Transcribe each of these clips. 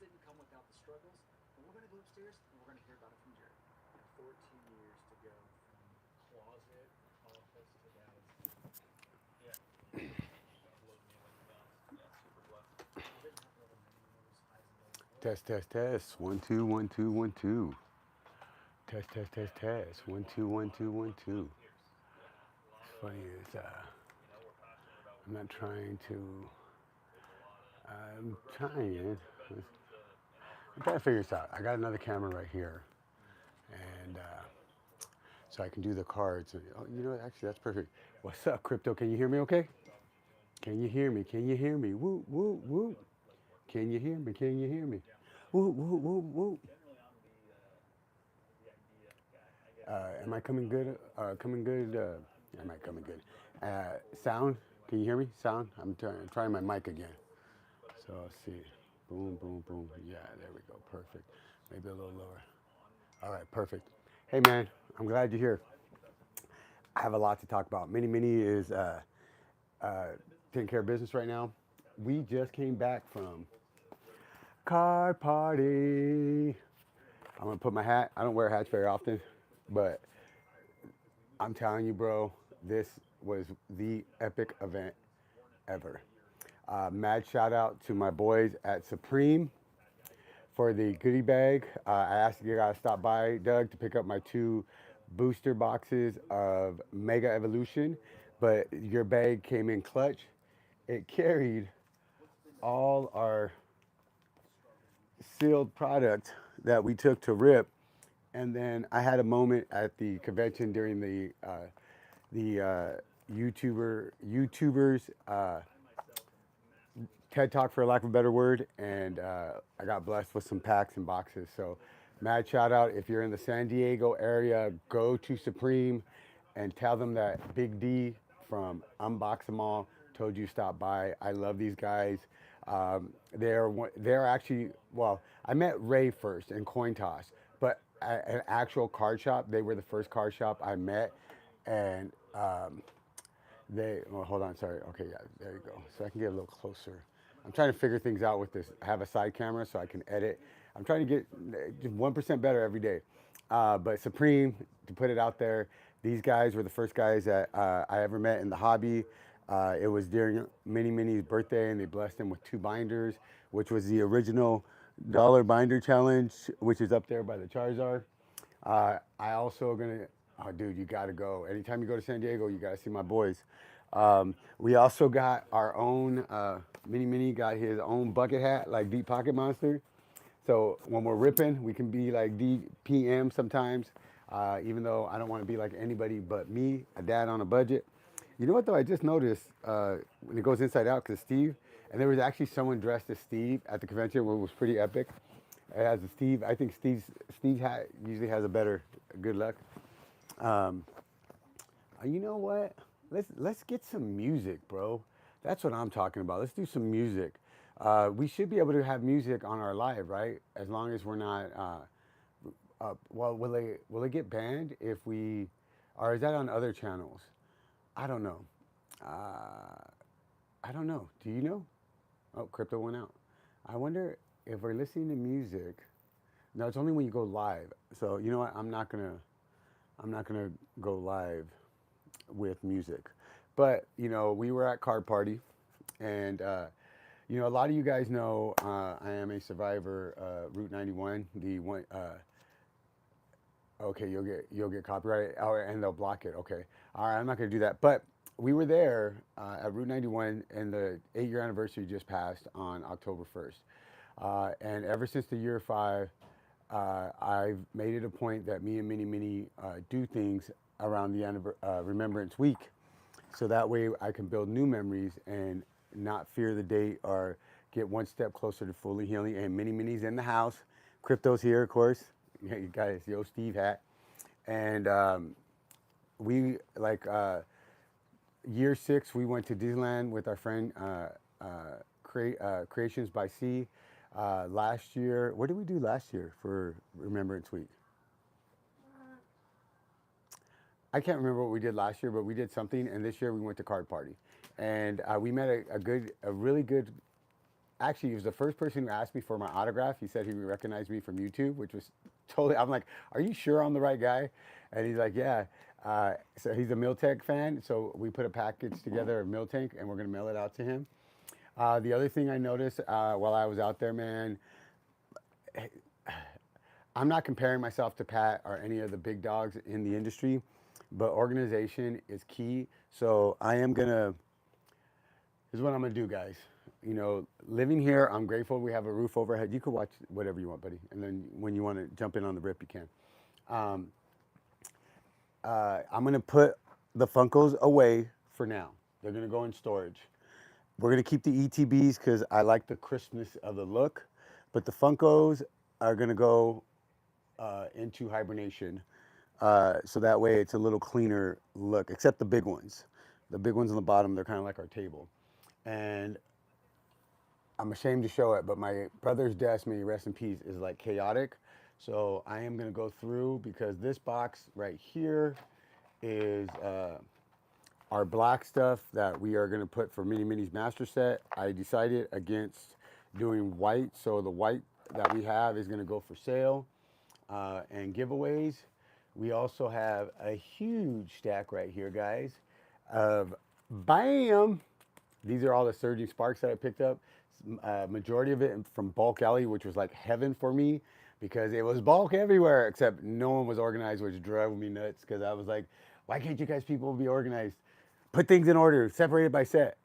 didn't come without the struggles. And we're going to go upstairs and we're going to hear about it from Jared. 14 years to go from closet office to now it's yeah. God load me like that. Yeah, super blessed. I didn't have really many of those highs and lows. What Test, test, test. 1 2 1 2 1 2. Test, test, test, test. 1 2 1 2 1 2. yeah, a lot Funny of is, we're passionate about I'm what we not do. trying to. There's a lot of I'm progression to get trying. from a bedroom to an I'm operating trying to room. figure this out. I got another camera right here, and so I can do the cards. Oh, you know what? Actually, that's perfect. What's up, crypto? Can you hear me? Okay? Can you hear me? Can you hear me? Woo, woo, woo. Can you hear me? Can you hear me? Yeah, Woo, woo, woo, woo. generally I'm the idea guy. I get Am I coming good? Coming good? Am I coming good? Sound? Can you hear me? Sound? I'm trying my mic again. So let's see. Boom, boom, boom. Yeah, there we go. Perfect. Maybe a little lower. All right, perfect. Hey, man, I'm glad you're here. I have a lot to talk about. Mini Mini is uh, taking care of business right now. We just came back from card party. I'm gonna put my hat. I don't wear hats very often, but I'm telling you, bro, this was the epic event ever. Mad shout out to my boys at Supreme for the goodie bag. I asked you guys to stop by, Doug, to pick up my two booster boxes of Mega Evolution, but your bag came in clutch. It carried all our sealed product that we took to rip. And then I had a moment at the convention during the YouTubers TED Talk, for lack of a better word, and I got blessed with some packs and boxes. So, mad shout out if you're in the San Diego area, go to Supreme and tell them that Big D from Unbox Them All told you stop by. I love these guys. They're actually, well, I met Ray first in Coin Toss, but at an actual card shop, they were the first card shop I met, and well, hold on, sorry. Okay, yeah, there you go. So I can get a little closer. I'm trying to figure things out with this. I have a side camera so I can edit. I'm trying to get just 1% better every day. But Supreme, to put it out there, these guys were the first guys that I ever met in the hobby. It was during Mini Mini's birthday, and they blessed him with two binders, which was the original dollar binder challenge, which is up there by the Charizard. I also gonna, oh dude, you gotta go. Anytime you go to San Diego, you gotta see my boys. We also got our own Mini Mini got his own bucket hat like Deep Pocket Monster. So when we're ripping, we can be like DPM sometimes. Even though I don't want to be like anybody but me, a dad on a budget. You know what though? I just noticed when it goes inside out, because Steve, and there was actually someone dressed as Steve at the convention, which was pretty epic. It has a Steve. I think Steve's hat usually has a better good luck. Um, you know what? Let's get some music, bro. That's what I'm talking about. Let's do some music. We should be able to have music on our live, right? As long as we're not. Well, will it get banned if we, or is that on other channels? I don't know. Uh, I don't know. Do you know? Oh, crypto went out. I wonder if we're listening to music. No, it's only when you go live. So you know what? I'm not gonna go live with music. But we were at Card Party, and a lot of you guys know I am a survivor. Route 91, the one. Okay, you'll get copyright, and they'll block it. Okay, all right, I'm not gonna do that. But we were there at Route 91, and the 8-year anniversary just passed on October 1st. And ever since the year 5, I've made it a point that me and Mini Mini do things around the Remembrance Week, so that way I can build new memories and not fear the date or get one step closer to fully healing. And Mini Mini's in the house. Crypto's here, of course. Yeah, you guys, yo Steve hat. And we like year 6, we went to Disneyland with our friend Creations by Sea. Last year, what did we do last year for Remembrance Week? I can't remember what we did last year, but we did something. And this year we went to Card Party, and we met a really good actually, he was the first person who asked me for my autograph. He said he recognized me from YouTube, which was totally. I'm like, are you sure I'm the right guy? And he's like, yeah. So he's a Miltank fan. So we put a package together of Miltank, and we're gonna mail it out to him. The other thing I noticed while I was out there, man, I'm not comparing myself to Pat or any of the big dogs in the industry, but organization is key. So I am gonna. This is what I'm gonna do, guys. You know, living here, I'm grateful we have a roof overhead. You could watch whatever you want, buddy, and then when you want to jump in on the rip, you can. Um, I'm gonna put the Funkos away for now. They're gonna go in storage. We're gonna keep the ETBs because I like the crispness of the look, but the Funkos are gonna go into hibernation, so that way it's a little cleaner look. Except the big ones. The big ones on the bottom, they're kind of like our table. And I'm ashamed to show it, but my brother's desk, may he rest in peace, is like chaotic. So I am gonna go through because this box right here is our black stuff that we are gonna put for Mini Minis Master Set. I decided against doing white, so the white that we have is gonna go for sale and giveaways. We also have a huge stack right here, guys, of BAM! These are all the Surging Sparks that I picked up. Majority of it from Bulk Alley, which was like heaven for me because it was bulk everywhere, except no one was organized, which drove me nuts because I was like, why can't you guys people be organized? Put things in order, separated by set.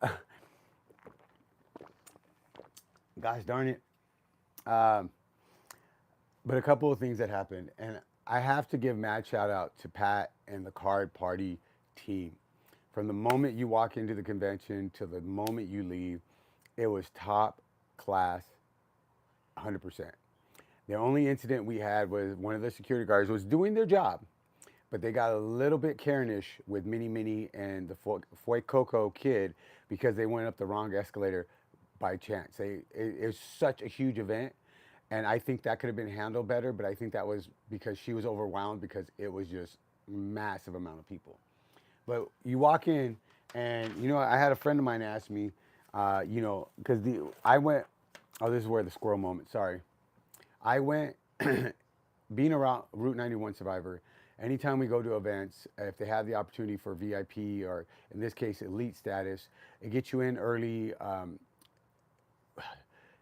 Gosh darn it. But a couple of things that happened, and I have to give mad shout out to Pat and the Card Party team. From the moment you walk into the convention to the moment you leave, it was top class, 100%. The only incident we had was one of the security guards was doing their job, but they got a little bit Karenish with Mini Mini and the Foy Coco kid because they went up the wrong escalator by chance. It was such a huge event, and I think that could have been handled better, but I think that was because she was overwhelmed because it was just massive amount of people. But you walk in, and you know, I had a friend of mine ask me, you know, because I went. Oh, this is where the squirrel moment. Sorry, I went being around Route 91 survivor. Anytime we go to events, if they have the opportunity for VIP or in this case elite status, it gets you in early.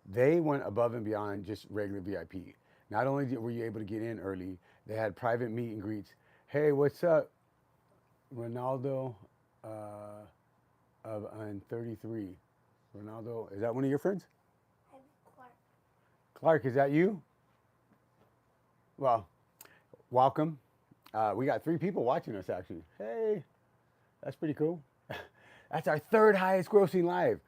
They went above and beyond just regular VIP. Not only were you able to get in early, they had private meet and greets. Hey, what's up? Ronaldo on 33. Ronaldo, is that one of your friends? Clark. Clark, is that you? Well, welcome. We got 3 people watching us actually. Hey, that's pretty cool. That's our 3rd highest grossing live.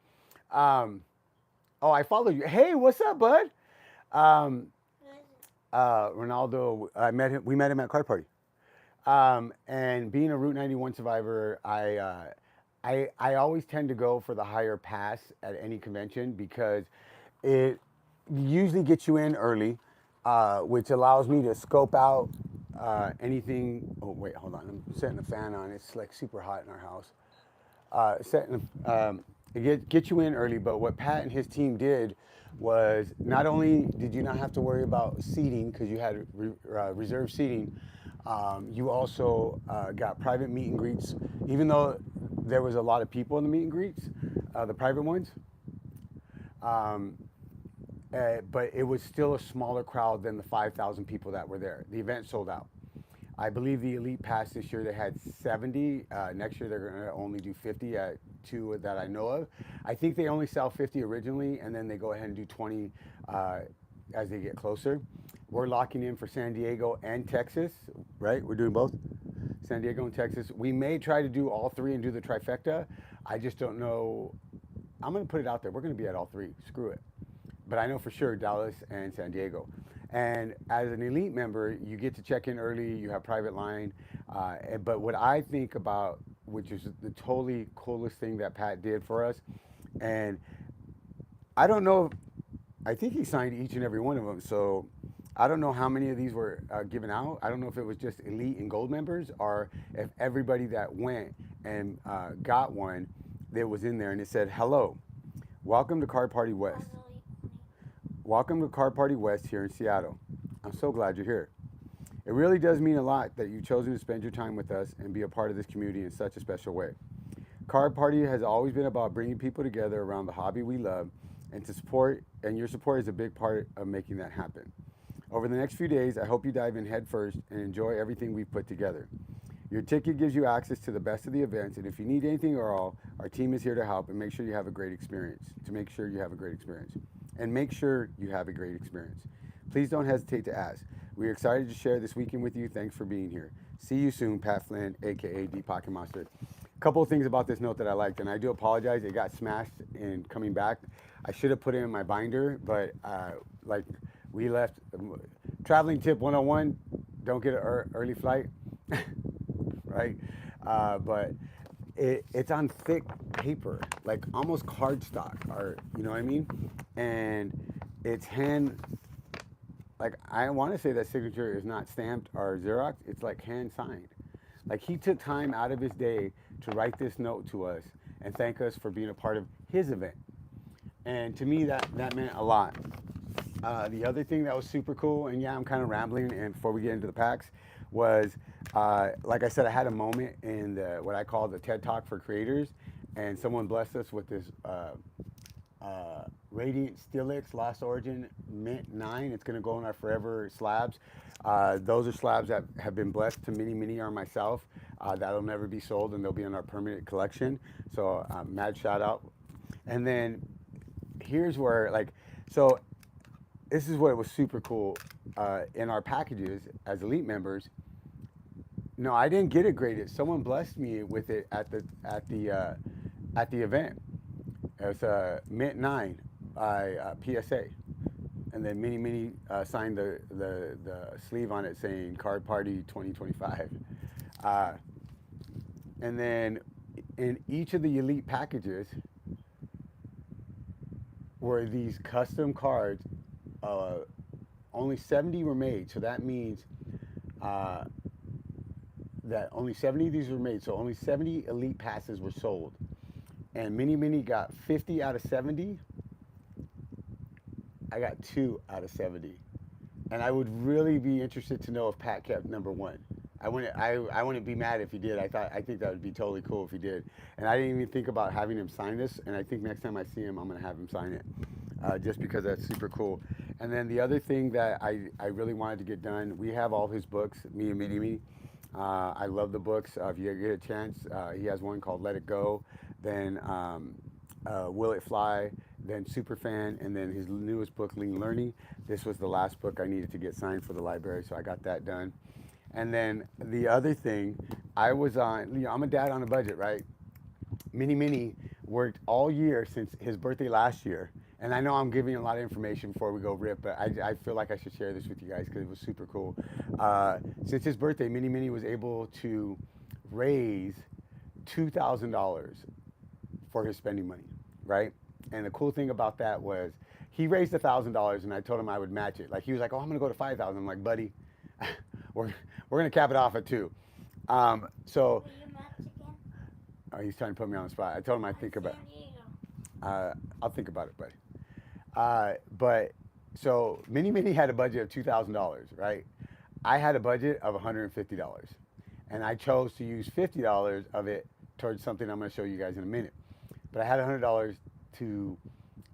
Oh, I follow you. Hey, what's up, bud? Ronaldo, I met him. We met him at Card Party. And being a Route 91 survivor, I always tend to go for the higher pass at any convention because it usually gets you in early, which allows me to scope out anything. Oh wait, hold on. I'm setting the fan on. It's like super hot in our house. It gets you in early, but what Pat and his team did was not only did you not have to worry about seating because you had reserved seating. You also got private meet and greets, even though there was a lot of people in the meet and greets, the private ones. But it was still a smaller crowd than the 5,000 people that were there. The event sold out. I believe the Elite Pass this year, they had 70. Next year, they're going to only do 50 at 2 that I know of. I think they only sell 50 originally, and then they go ahead and do 20 as they get closer. We're locking in for San Diego and Texas, right? We're doing both, San Diego and Texas. We may try to do all 3 and do the trifecta. I just don't know. I'm going to put it out there. We're going to be at all 3. Screw it. But I know for sure Dallas and San Diego. And as an elite member, you get to check in early. You have private line. But what I think about, which is the totally coolest thing that Pat did for us, and I don't know, I think he signed each and every one of them. So I don't know how many of these were given out. I don't know if it was just elite and gold members or if everybody that went and got one that was in there and it said, hello, welcome to Card Party West. Welcome to Card Party West here in Seattle. I'm so glad you're here. It really does mean a lot that you've chosen to spend your time with us and be a part of this community in such a special way. Card Party has always been about bringing people together around the hobby we love, and your support is a big part of making that happen. Over the next few days, I hope you dive in head first and enjoy everything we've put together. Your ticket gives you access to the best of the events, and if you need anything or all, our team is here to help and make sure you have a great experience. Make sure you have a great experience. Please don't hesitate to ask. We're excited to share this weekend with you. Thanks for being here. See you soon, Pat Flynn, aka D Pocket Monster. A couple of things about this note that I liked, and I do apologize. It got smashed in coming back. I should have put it in my binder, but like we left. Traveling tip 101: don't get an early flight, right? But it's on thick paper, like almost cardstock, or you know what I mean? And it's like I want to say that signature is not stamped or Xerox. It's like hand signed. Like he took time out of his day to write this note to us and thank us for being a part of his event. And to me, that meant a lot. The other thing that was super cool, and yeah, I'm kind of rambling, and before we get into the packs, was like I said, I had a moment in what I call the TED Talk for creators, and someone blessed us with this Radiant Stilix Lost Origin Mint 9. It's going to go in our forever slabs. Those are slabs that have been blessed to many or myself. That'll never be sold, and they'll be in our permanent collection. So mad shout out. And then here's where, like, so this is what was super cool in our packages as elite members. No, I didn't get it graded. Someone blessed me with it at the event. It was a Mint 9 by PSA, and then Mini signed the sleeve on it saying Card Party 2025. And then in each of the elite packages were these custom cards. Only 70 were made, so that means that only 70 of these were made. So only 70 elite passes were sold. And Mini got 50 out of 70. I got 2 out of 70. And I would really be interested to know if Pat kept number 1. I wouldn't be mad if he did. I think that would be totally cool if he did. And I didn't even think about having him sign this. And I think next time I see him, I'm gonna have him sign it, just because that's super cool. And then the other thing that I really wanted to get done, we have all his books, Me and Mini. I love the books. If you get a chance, he has one called Let It Go, then Will It Fly, then Superfan, and then his newest book, Lean Learning. This was the last book I needed to get signed for the library, so I got that done. And then the other thing, I was on, I'm a dad on a budget, right? Mini worked all year since his birthday last year. And I know I'm giving a lot of information before we go rip, but I feel like I should share this with you guys because it was super cool. Since his birthday, Mini was able to raise $2,000 for his spending money, right? And the cool thing about that was he raised $1,000, and I told him I would match it. Like he was like, "Oh, I'm gonna go to 5,000." I'm like, "Buddy, we're gonna cap it off at 2." So Will you match again? he's trying to put me on the spot. I told him I'd think about. I'll think about it, buddy. But so Mini had a budget of $2,000, right? I had a budget of $150, and I chose to use $50 of it towards something I'm going to show you guys in a minute. But I had $100 to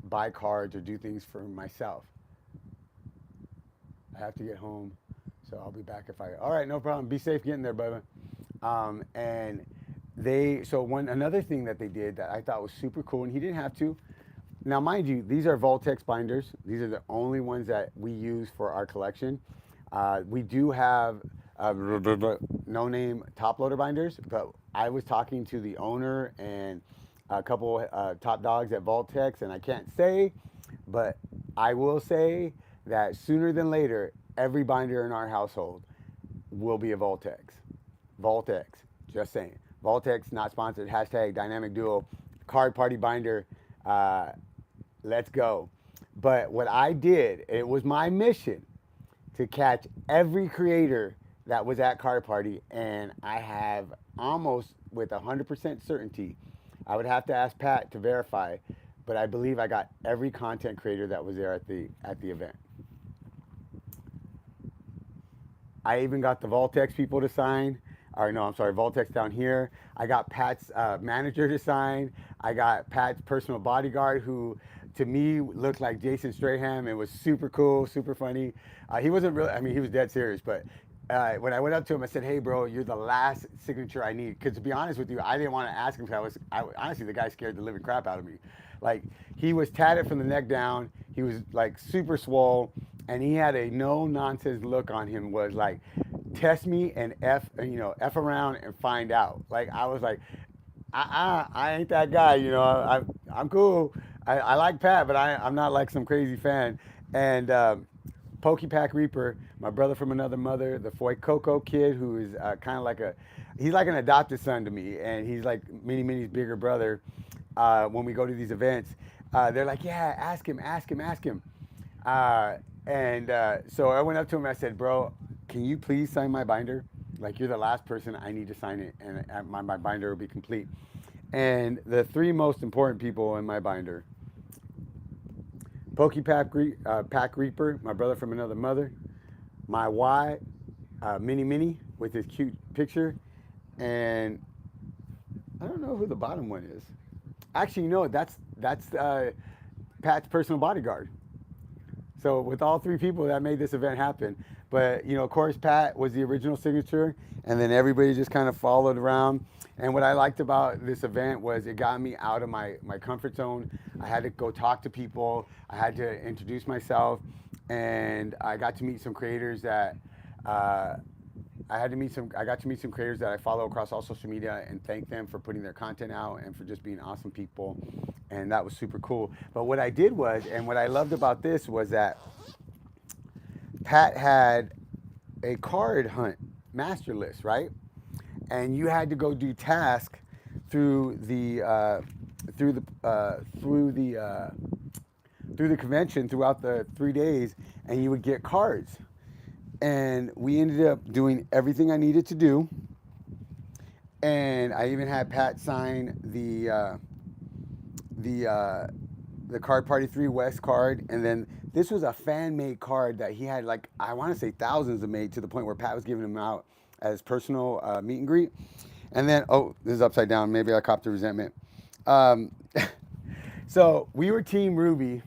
buy cards or do things for myself. I have to get home, so I'll be back if I. All right, no problem. Be safe getting there, brother. And another thing that they did that I thought was super cool, and he didn't have to. Now, mind you, these are Voltex binders. These are the only ones that we use for our collection. We do have no-name top loader binders, but I was talking to the owner and a couple top dogs at Voltex, and I can't say, but I will say that sooner than later, every binder in our household will be a Voltex. Voltex, just saying. Voltex, not sponsored, hashtag Dynamic Duo, Card Party Binder, let's go. But what I did, it was my mission to catch every creator that was at Card Party, and I have almost with 100% certainty, I would have to ask Pat to verify, but I believe I got every content creator that was there at the event. I even got the Voltex people to sign. Or no, I'm sorry, Voltex down here. I got Pat's manager to sign. I got Pat's personal bodyguard, who to me looked like Jason Strahan. It was super cool, super funny. He wasn't really, I mean, he was dead serious, but when I went up to him, I said, "Hey, bro, you're the last signature I need." Because to be honest with you, I didn't want to ask him because honestly, the guy scared the living crap out of me. Like, he was tatted from the neck down. He was like super swole, and he had a no nonsense look on him. Was like, test me and f around and find out. Like, I was like, I ain't that guy. I'm cool. I like Pat, but I'm not like some crazy fan. And Pokey Pack Reaper, my brother from another mother, the Foy Coco kid, who is kind of like he's like an adopted son to me, and he's like Mini's bigger brother. When we go to these events, they're like, yeah, ask him. So I went up to him and I said, bro, can you please sign my binder? Like, you're the last person I need to sign it, and my binder will be complete. And the three most important people in my binder: Pokey Pack Reaper, my brother from another mother; my Y, Mini with his cute picture; and I don't know who the bottom one is. Actually, no, that's Pat's personal bodyguard. So with all three people, that made this event happen. But of course, Pat was the original signature, and then everybody just kind of followed around. And what I liked about this event was it got me out of my comfort zone. I had to go talk to people. I had to introduce myself, and I got to meet some creators that I got to meet some creators that I follow across all social media and thank them for putting their content out and for just being awesome people. And that was super cool. But what I did was, and what I loved about this was that Pat had a card hunt master list, right? And you had to go do tasks through the convention throughout the 3 days, and you would get cards. And we ended up doing everything I needed to do. And I even had Pat sign the Card Party 3 West card. And then this was a fan-made card that he had, like, I want to say thousands of made, to the point where Pat was giving them out as personal meet and greet. And then, oh, this is upside down. Maybe I copped the resentment. So we were Team Ruby,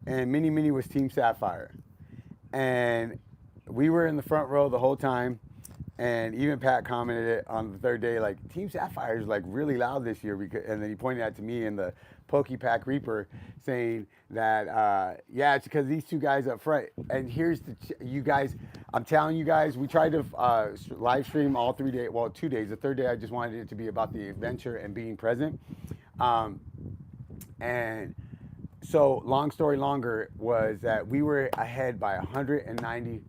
and Mini was Team Sapphire. And we were in the front row the whole time, and even Pat commented it on the third day, like, Team Sapphire is like really loud this year. And then he pointed out to me and the Pokey Pack Reaper, saying that, yeah, it's because these two guys up front. And here's you guys, I'm telling you guys, we tried to live stream all 3 days, well, 2 days. The third day, I just wanted it to be about the adventure and being present. And so, long story longer, was that we were ahead by 190.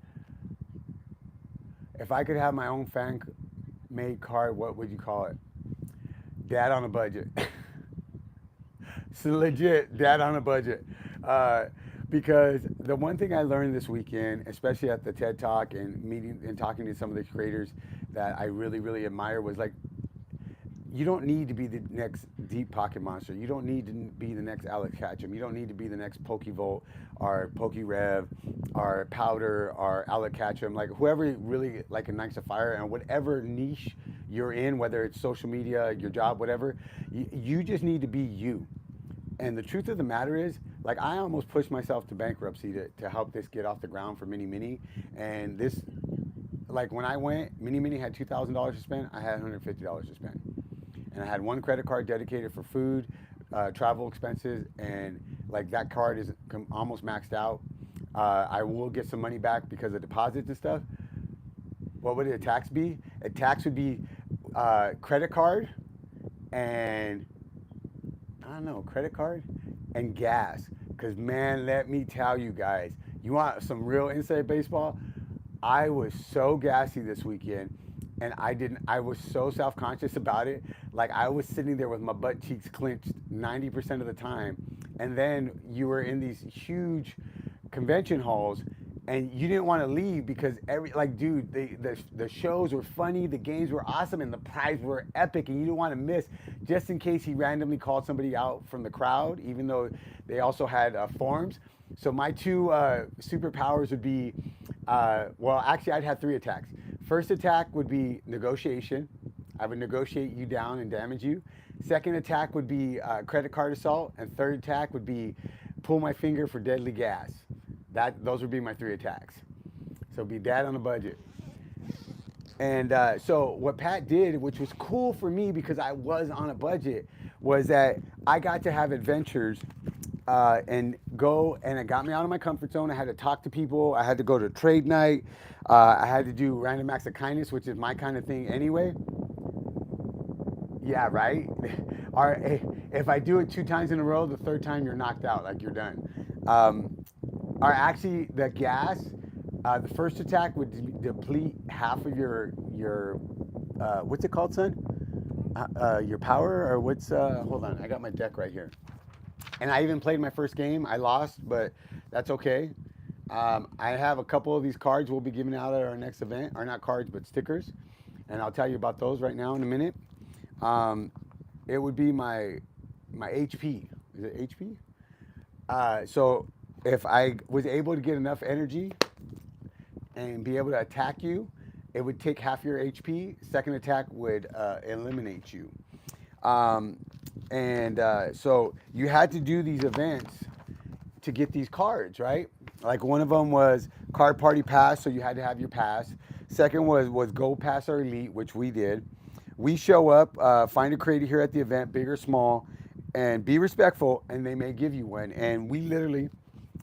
If I could have my own fan-made card, what would you call it? Dad on a budget. It's legit, dad on a budget. Because the one thing I learned this weekend, especially at the TED Talk and meeting and talking to some of the creators that I really, really admire, was like, you don't need to be the next Deep Pocket Monster. You don't need to be the next Alex Ketchum. You don't need to be the next Pokevolt or PokeRev or Powder or Alec Ketchum. Like, whoever really like ignites a fire, and whatever niche you're in, whether it's social media, your job, whatever, you just need to be you. And the truth of the matter is, like, I almost pushed myself to bankruptcy to help this get off the ground for Mini. And this, like, when I went, Mini had $2,000 to spend. I had $150 to spend. And I had one credit card dedicated for food, travel expenses, and like that card is almost maxed out. I will get some money back because of deposits and stuff. What would a tax be? A tax would be credit card and, I don't know, credit card and gas. Because, man, let me tell you guys, you want some real inside baseball? I was so gassy this weekend. And I was so self-conscious about it. Like, I was sitting there with my butt cheeks clenched 90% of the time. And then you were in these huge convention halls, and you didn't want to leave because the shows were funny, the games were awesome, and the prizes were epic, and you didn't want to miss just in case he randomly called somebody out from the crowd, even though they also had forms. So my two superpowers would be, well, actually, I'd have three attacks. First attack would be negotiation. I would negotiate you down and damage you. Second attack would be credit card assault, and third attack would be pull my finger for deadly gas. Those would be my three attacks. So be dad on a budget. And so what Pat did, which was cool for me because I was on a budget, was that I got to have adventures and go, and it got me out of my comfort zone. I had to talk to people. I had to go to trade night. I had to do random acts of kindness, which is my kind of thing anyway. Yeah, right? Or if I do it 2 times in a row, the third time you're knocked out, like you're done. Or actually, the gas, the first attack would deplete half of your what's it called, son? Your power, or what's, hold on, I got my deck right here. And I even played my first game. I lost, but that's okay. I have a couple of these cards we'll be giving out at our next event. Or not cards, but stickers. And I'll tell you about those right now in a minute. It would be my HP. Is it HP? So if I was able to get enough energy and be able to attack you, it would take half your HP. Second attack would eliminate you. So you had to do these events to get these cards, right? Like one of them was Card Party Pass, so you had to have your pass. Second was Gold Pass or Elite, which we did. We show up, find a creator here at the event, big or small, and be respectful, and they may give you one. And we literally,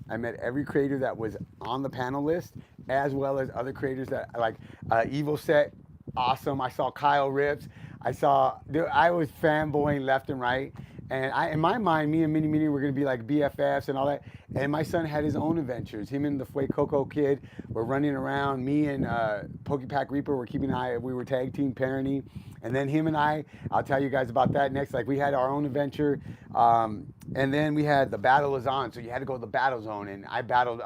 I met every creator that was on the panel list, as well as other creators that like Evil Set, awesome. I saw Kyle Rips. I was fanboying left and right. And in my mind, me and Mini were going to be like BFFs and all that. And my son had his own adventures. Him and the Fue Coco kid were running around. Me and Pokepack Reaper were keeping an eye. We were tag team parenting. And then him and I'll tell you guys about that next. Like we had our own adventure. And then we had the battle is on. So you had to go to the battle zone. And I battled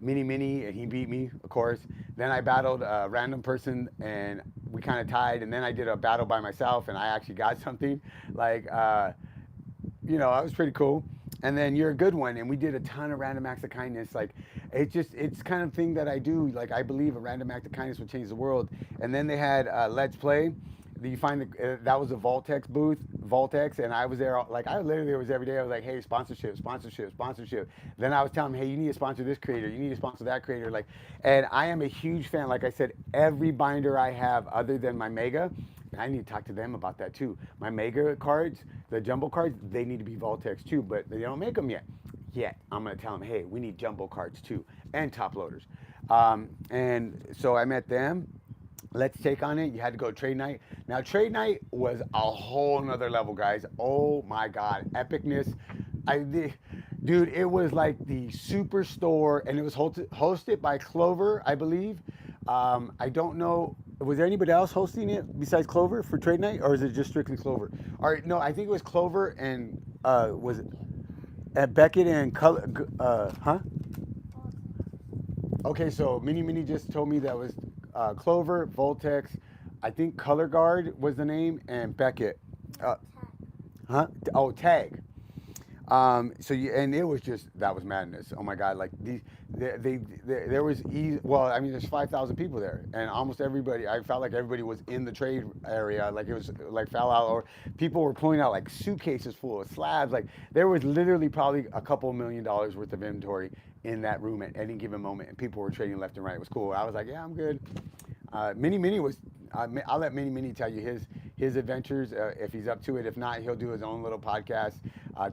Mini, and he beat me, of course. Then I battled a random person, and we kind of tied. And then I did a battle by myself, and I actually got something. Like, that was pretty cool. And then You're a Good One, and we did a ton of random acts of kindness. Like, it's kind of thing that I do. Like, I believe a random act of kindness will change the world. And then they had Let's Play. You find that was a Voltex booth, and I was there. Like I literally was every day. I was like, hey, sponsorship. Then I was telling them, hey, you need to sponsor this creator. You need to sponsor that creator. Like, and I am a huge fan. Like I said, every binder I have, other than my Mega, and I need to talk to them about that too. My Mega cards, the jumbo cards, they need to be Voltex too, but they don't make them yet. I'm gonna tell them, hey, we need jumbo cards too, and top loaders. And so I met them. Let's take on it. You had to go to trade night. Now, trade night was a whole nother level, guys. Oh my God, epicness. Dude, it was like the superstore, and it was hosted by Clover, I believe. I don't know. Was there anybody else hosting it besides Clover for trade night, or is it just strictly Clover? All right, no, I think it was Clover and was it at Beckett and huh? Okay, so Mini just told me that was Clover, Voltex, I think Color Guard was the name, and Beckett. Huh? Oh, Tag. And it was just, that was madness. Oh my God! Like there was there's 5,000 people there, and almost everybody. I felt like everybody was in the trade area. Like it was like fell out, or people were pulling out like suitcases full of slabs. Like there was literally probably a couple $1 million worth of inventory in that room at any given moment, and people were trading left and right. It was cool. I was like, yeah, I'm good. Mini was. I'll let Mini tell you his adventures if he's up to it. If not, he'll do his own little podcast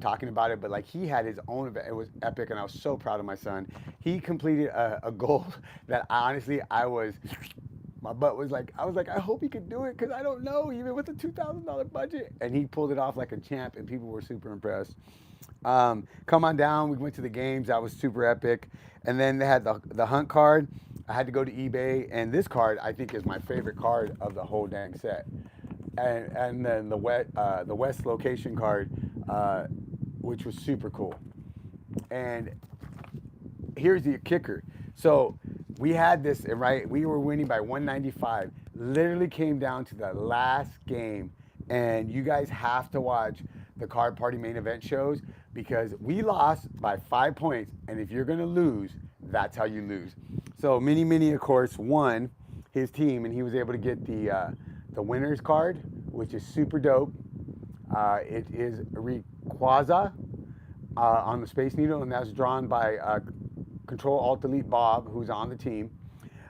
talking about it. But like he had his own event. It was epic, and I was so proud of my son. He completed a goal that honestly my butt was like, I was like, I hope he could do it because I don't know, even with a $2,000 budget. And he pulled it off like a champ, and people were super impressed. Come on down. We went to the games. That was super epic. And then they had the hunt card. I had to go to eBay, and this card I think is my favorite card of the whole dang set. And then the West location card, which was super cool. And here's the kicker. So we had this, right? We were winning by 195. Literally came down to the last game, And you guys have to watch the Card Party main event shows because we lost by 5 points. And if you're going to lose, that's how you lose. So Mini Mini, of course, won his team, and he was able to get the winner's card, which is super dope. It is Rayquaza on the Space Needle, and that's drawn by Control Alt Delete Bob, who's on the team.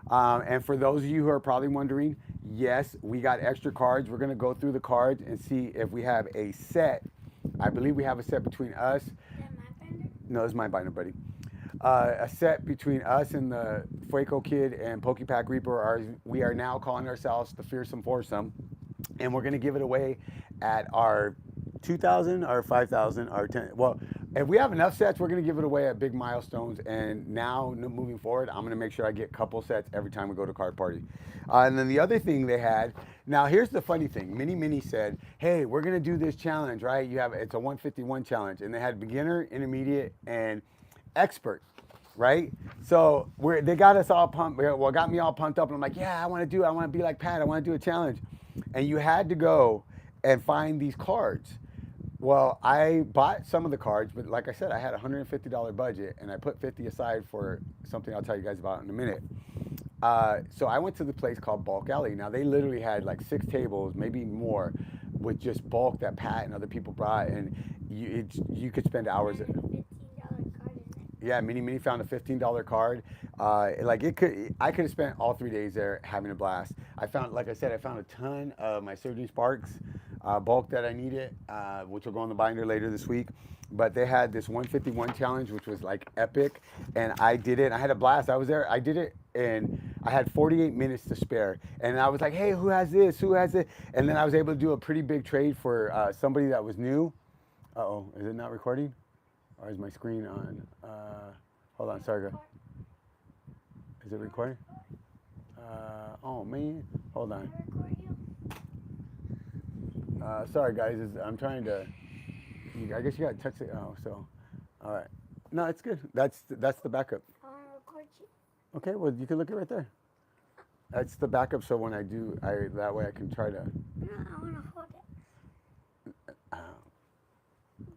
And for those of you who are probably wondering, yes, we got extra cards. We're going to go through the cards and see if we have a set. I believe we have a set between us. Is that my binder? No, this is my binder, buddy. A set between us and the Fueco Kid and Pokepack Reaper. We are now calling ourselves the Fearsome Foursome. And we're going to give it away at our 2,000, our 5,000, our 10. Well, if we have enough sets, we're going to give it away at big milestones. And now, moving forward, I'm going to make sure I get a couple sets every time we go to Card Party. And then the other thing they had, now here's the funny thing. Mini Mini said, hey, we're going to do this challenge, right? It's a 151 challenge. And they had beginner, intermediate, and expert. Right? So they got us all pumped. Well, got me all pumped up. And I'm like, yeah, I want to be like Pat. I want to do a challenge. And you had to go and find these cards. Well, I bought some of the cards, but like I said, I had a $150 budget, and I put 50 aside for something I'll tell you guys about in a minute. So I went to the place called Bulk Alley. Now, they literally had like 6 tables, maybe more, with just bulk that Pat and other people brought, and you could spend hours. $15 card in it. Yeah, Mini Mini found a $15 card. I could have spent all 3 days there having a blast. Like I said, I found a ton of my Surgeon Sparks bulk that I needed, which will go on the binder later this week. But they had this 151 challenge, which was like epic, and I did it. I had a blast. I was there. I did it, and I had 48 minutes to spare. And I was like, hey, who has this? Who has it? And then I was able to do a pretty big trade for somebody that was new. Uh-oh, is it not recording? Or is my screen on? Hold on, sorry. Is it recording? Oh man, hold on. Sorry guys, I'm trying to. I guess you got to touch it. Oh, so, all right. No, it's good. That's the backup. I want to record you. Okay, well you can look it right there. That's the backup. So when I do, that way I can try to. No, I want to hold it.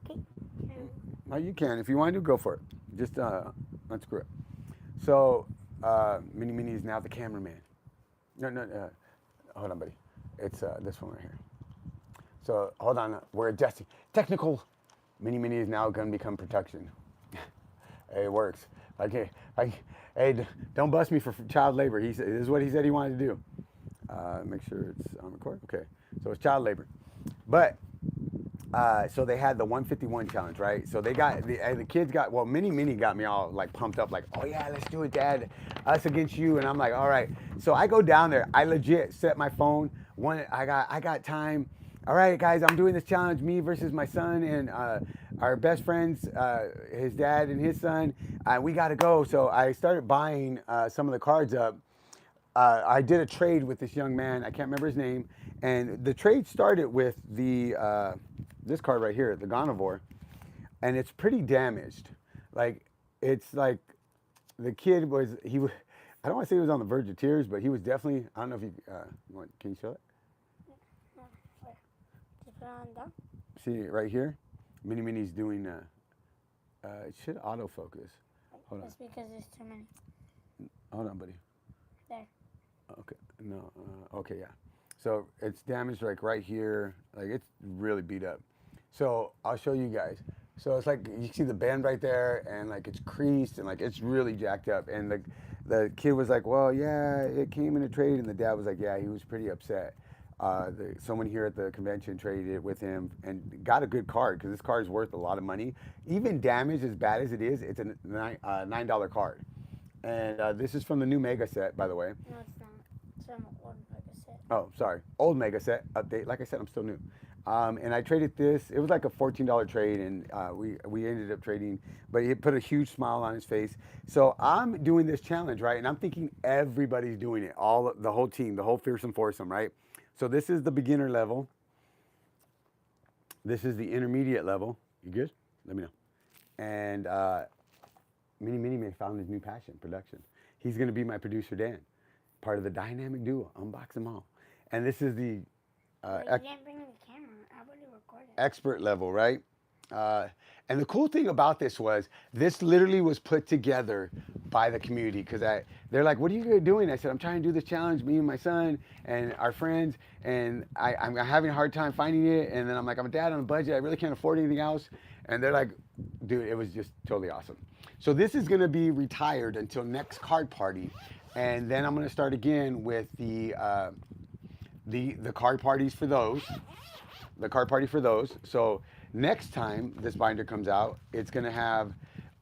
Okay. No, you can. If you want to, go for it. Just unscrew it. So, Mini Mini is now the cameraman. No, hold on, buddy. It's this one right here. So, hold on. We're adjusting. Technical. Mini Mini is now going to become production. It works. Okay. Hey, don't bust me for child labor. This is what he said he wanted to do. Make sure it's on record. Okay. So, it's child labor. But, so they had the 151 challenge, right? So they got the kids got Mini Mini got me all like pumped up, like, oh yeah, let's do it, Dad, us against you. And I'm like, all right. So I go down there. I legit set my phone. I got time. All right, guys, I'm doing this challenge, me versus my son and our best friends, his dad and his son. We got to go. So I started buying some of the cards up. I did a trade with this young man. I can't remember his name. And the trade started with this card right here, the Gonivore, and it's pretty damaged. Like, it's like the kid was, I don't want to say he was on the verge of tears, but he was definitely, I don't know if you can you show it? Where? Just put it on down. See right here? Mini Mini's doing, it should autofocus. Hold on. That's because there's too many. Hold on, buddy. There. Okay, no, okay, yeah. So it's damaged like right here, like it's really beat up. So I'll show you guys. So it's like, you see the band right there, and like it's creased, and like it's really jacked up. And the kid was like, well, yeah, it came in a trade, and the dad was like, yeah, he was pretty upset. Someone here at the convention traded it with him and got a good card, because this card is worth a lot of money. Even damaged as bad as it is, it's a $9 card. And this is from the new Mega set, by the way. No, it's not. It's from an old Mega set. Oh, sorry. Old Mega set update. Like I said, I'm still new. And I traded this. It was like a $14 trade, and we ended up trading. But it put a huge smile on his face. So I'm doing this challenge, right? And I'm thinking everybody's doing it. The whole team, the whole Fearsome Foursome, right? So this is the beginner level. This is the intermediate level. You good? Let me know. And Mini Mini found his new passion, production. He's going to be my producer, Dan, part of the dynamic duo, Unbox Them All. And this is the Well, you didn't bring the camera. How would you record it? expert level, right? And the cool thing about this was this literally was put together by the community because they're like, "What are you doing?" I said, "I'm trying to do this challenge, me and my son and our friends, and I'm having a hard time finding it." And then I'm like, "I'm a dad on a budget. I really can't afford anything else." And they're like, "Dude, it was just totally awesome." So this is gonna be retired until next card party, and then I'm gonna start again with the card parties for those. The card party for those. So next time this binder comes out, it's gonna have,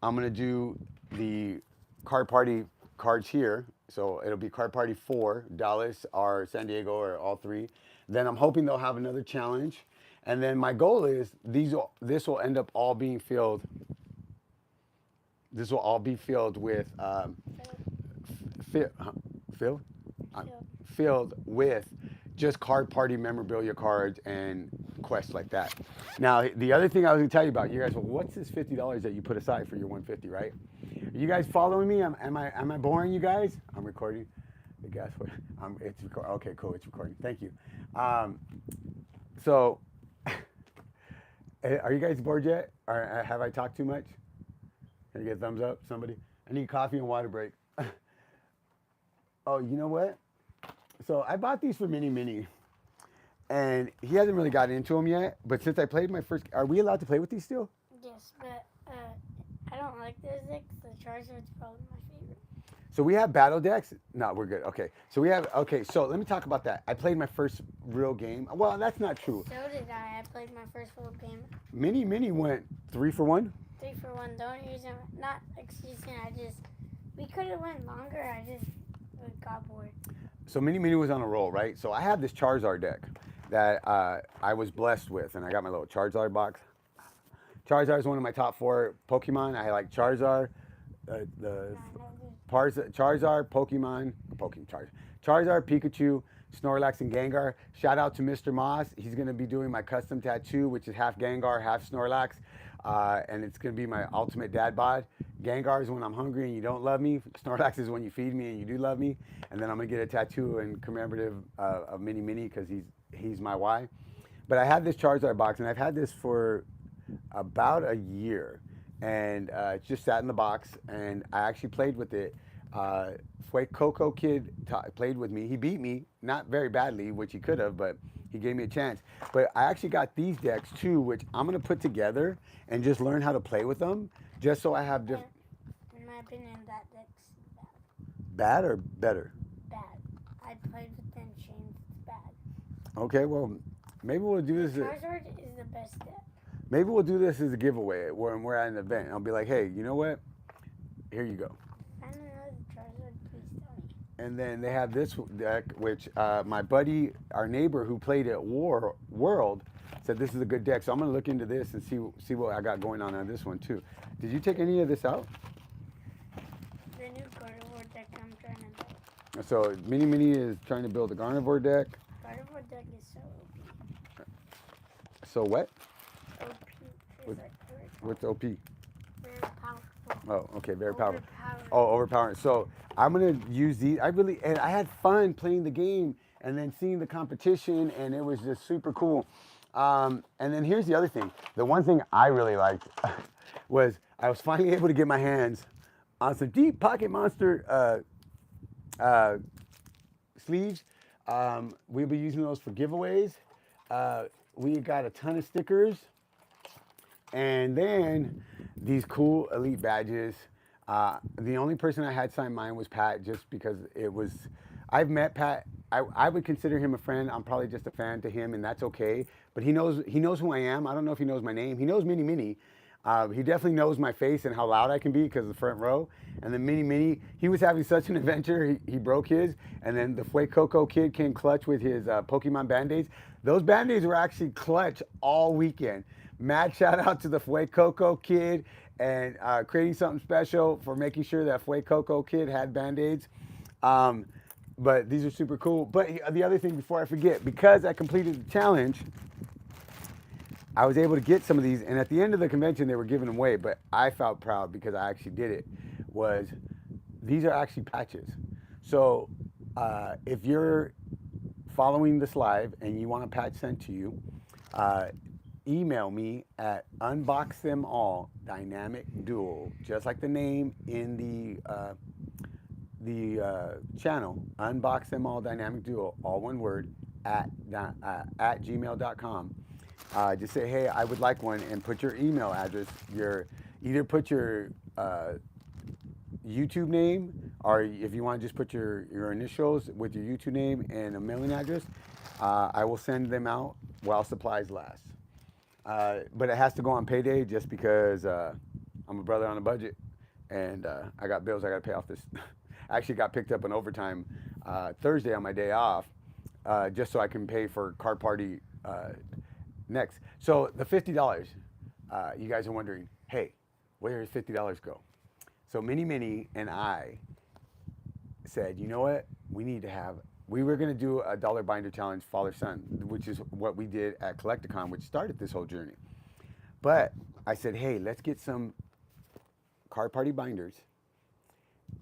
I'm gonna do the card party cards here. So it'll be card party 4, Dallas or San Diego or all 3. Then I'm hoping they'll have another challenge. And then my goal is this will end up all being filled. This will all be filled with filled? Filled with just card party memorabilia cards and quests like that. Now, the other thing I was going to tell you about, you guys, well, what's this $50 that you put aside for your 150, right? Are you guys following me? Am I boring you guys? I'm recording. The gas. It's recording. Okay, cool. It's recording. Thank you. So, are you guys bored yet? Or have I talked too much? Can I get a thumbs up? Somebody? I need coffee and water break. Oh, you know what? So I bought these for Mini, and he hasn't really gotten into them yet. But since I played my first, are we allowed to play with these still? Yes, but I don't like those decks. The Charizard's probably my favorite. So we have battle decks. No, we're good. Okay. So we have. Okay. So let me talk about that. I played my first real game. Well, that's not true. So did I. I played my first real game. Mini went 3 for 1. 3 for 1. Don't use them. Not excusing. We could have went longer. I just got bored. So Mini was on a roll, right? So I have this Charizard deck that I was blessed with, and I got my little Charizard box. Charizard is one of my top 4 Pokemon. I like Charizard, Charizard, Charizard, Pikachu, Snorlax, and Gengar. Shout out to Mr. Moss. He's going to be doing my custom tattoo, which is half Gengar, half Snorlax. And it's going to be my ultimate dad bod. Gengar is when I'm hungry and you don't love me. Snorlax is when you feed me and you do love me. And then I'm going to get a tattoo in commemorative of Mini because he's my why. But I have this Charizard box, and I've had this for about a year. And it just sat in the box, and I actually played with it. Coco Kid played with me. He beat me, not very badly, which he could have, but he gave me a chance. But I actually got these decks too, which I'm going to put together and just learn how to play with them, just so I have different. In my opinion, that deck's bad. Bad or better? Bad. I played with them, Shane. It's bad. Okay, well, maybe we'll do this. Charizard is the best deck. Maybe we'll do this as a giveaway when we're at an event. I'll be like, hey, you know what? Here you go. I don't know the Charizard, please tell me. And then they have this deck, which my buddy, our neighbor who played at World, said this is a good deck. So I'm going to look into this and see what I got going on this one too. Did you take any of this out? The new Carnivore deck I'm trying to build. So Mini is trying to build a Carnivore deck. Carnivore deck is so OP. So what? OP. It's like What's OP? very powerful. Oh, okay, very powerful. Overpowered. Oh, overpowering. So I'm gonna use these. And I had fun playing the game and then seeing the competition, and it was just super cool. And then here's the other thing. The one thing I really liked was I was finally able to get my hands on some Deep Pocket Monster sleeves. We'll be using those for giveaways. We got a ton of stickers. And then these cool elite badges. The only person I had sign mine was Pat, just because I've met Pat. I would consider him a friend. I'm probably just a fan to him, and that's okay. But he knows who I am. I don't know if he knows my name. He knows Mini. He definitely knows my face and how loud I can be because of the front row. And then Mini, he was having such an adventure, he broke his. And then the Coco Kid came clutch with his Pokemon Band-Aids. Those Band-Aids were actually clutch all weekend. Mad shout out to the Coco Kid and creating something special for making sure that Coco Kid had Band-Aids. But these are super cool. But the other thing before I forget, because I completed the challenge, I was able to get some of these. And at the end of the convention, they were giving them away. But I felt proud because I actually did it. These are actually patches. So if you're following this live and you want a patch sent to you, email me at unbox them all dynamic dual, just like the name in the channel, unbox them all dynamic dual, all one word, at gmail.com. Just say, hey, I would like one, and put your email address. Either put your YouTube name, or if you want to just put your initials with your YouTube name and a mailing address. I will send them out while supplies last. But it has to go on payday, just because I'm a brother on a budget, and I got bills I got to pay off this. I actually got picked up in overtime Thursday on my day off, just so I can pay for car party next. So the $50, you guys are wondering, hey, where does $50 go? So Mini and I said, you know what? We were going to do a dollar binder challenge, father-son, which is what we did at Collecticon, which started this whole journey. But I said, hey, let's get some car party binders,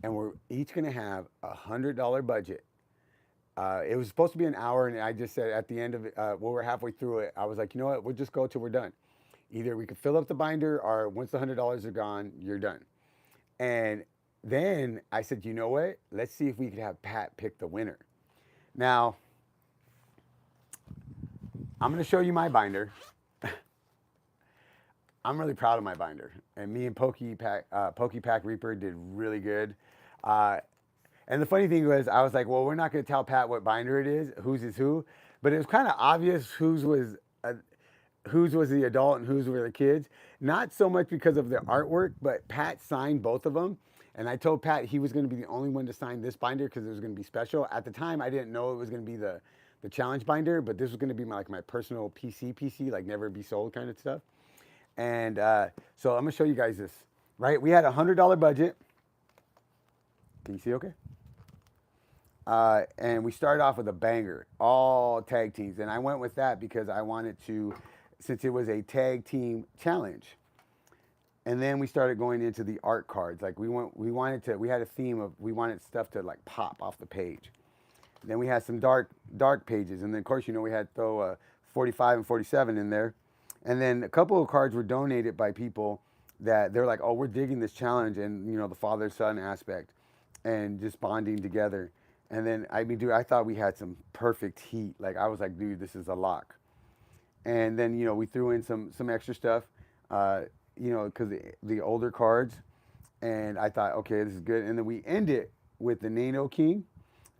and we're each going to have $100 budget. It was supposed to be an hour, and I just said at the end of it, we're halfway through it, I was like, you know what? We'll just go till we're done. Either we could fill up the binder, or once the $100 are gone, you're done. And then I said, you know what? Let's see if we could have Pat pick the winner. Now, I'm going to show you my binder. I'm really proud of my binder. And me and Pokey Pack Reaper did really good. And the funny thing was, I was like, well, we're not going to tell Pat what binder it is, whose is who. But it was kind of obvious whose was the adult and whose were the kids. Not so much because of the artwork, but Pat signed both of them. And I told Pat he was going to be the only one to sign this binder because it was going to be special. At the time, I didn't know it was going to be the challenge binder, but this was going to be my personal PC, like never be sold kind of stuff. And so I'm going to show you guys this, right? We had a $100 budget. Can you see okay? And we started off with a banger, all tag teams. And I went with that because I wanted to, since it was a tag team challenge. And then we started going into the art cards. Like we had a theme of, we wanted stuff to like pop off the page. And then we had some dark pages. And then of course, we had to throw 45 and 47 in there. And then a couple of cards were donated by people that they're like, oh, we're digging this challenge, and the father-son aspect and just bonding together. And then, I thought we had some perfect heat. Like, I was like, dude, this is a lock. And then, we threw in some extra stuff, because the older cards. And I thought, okay, this is good. And then we ended with the Nano King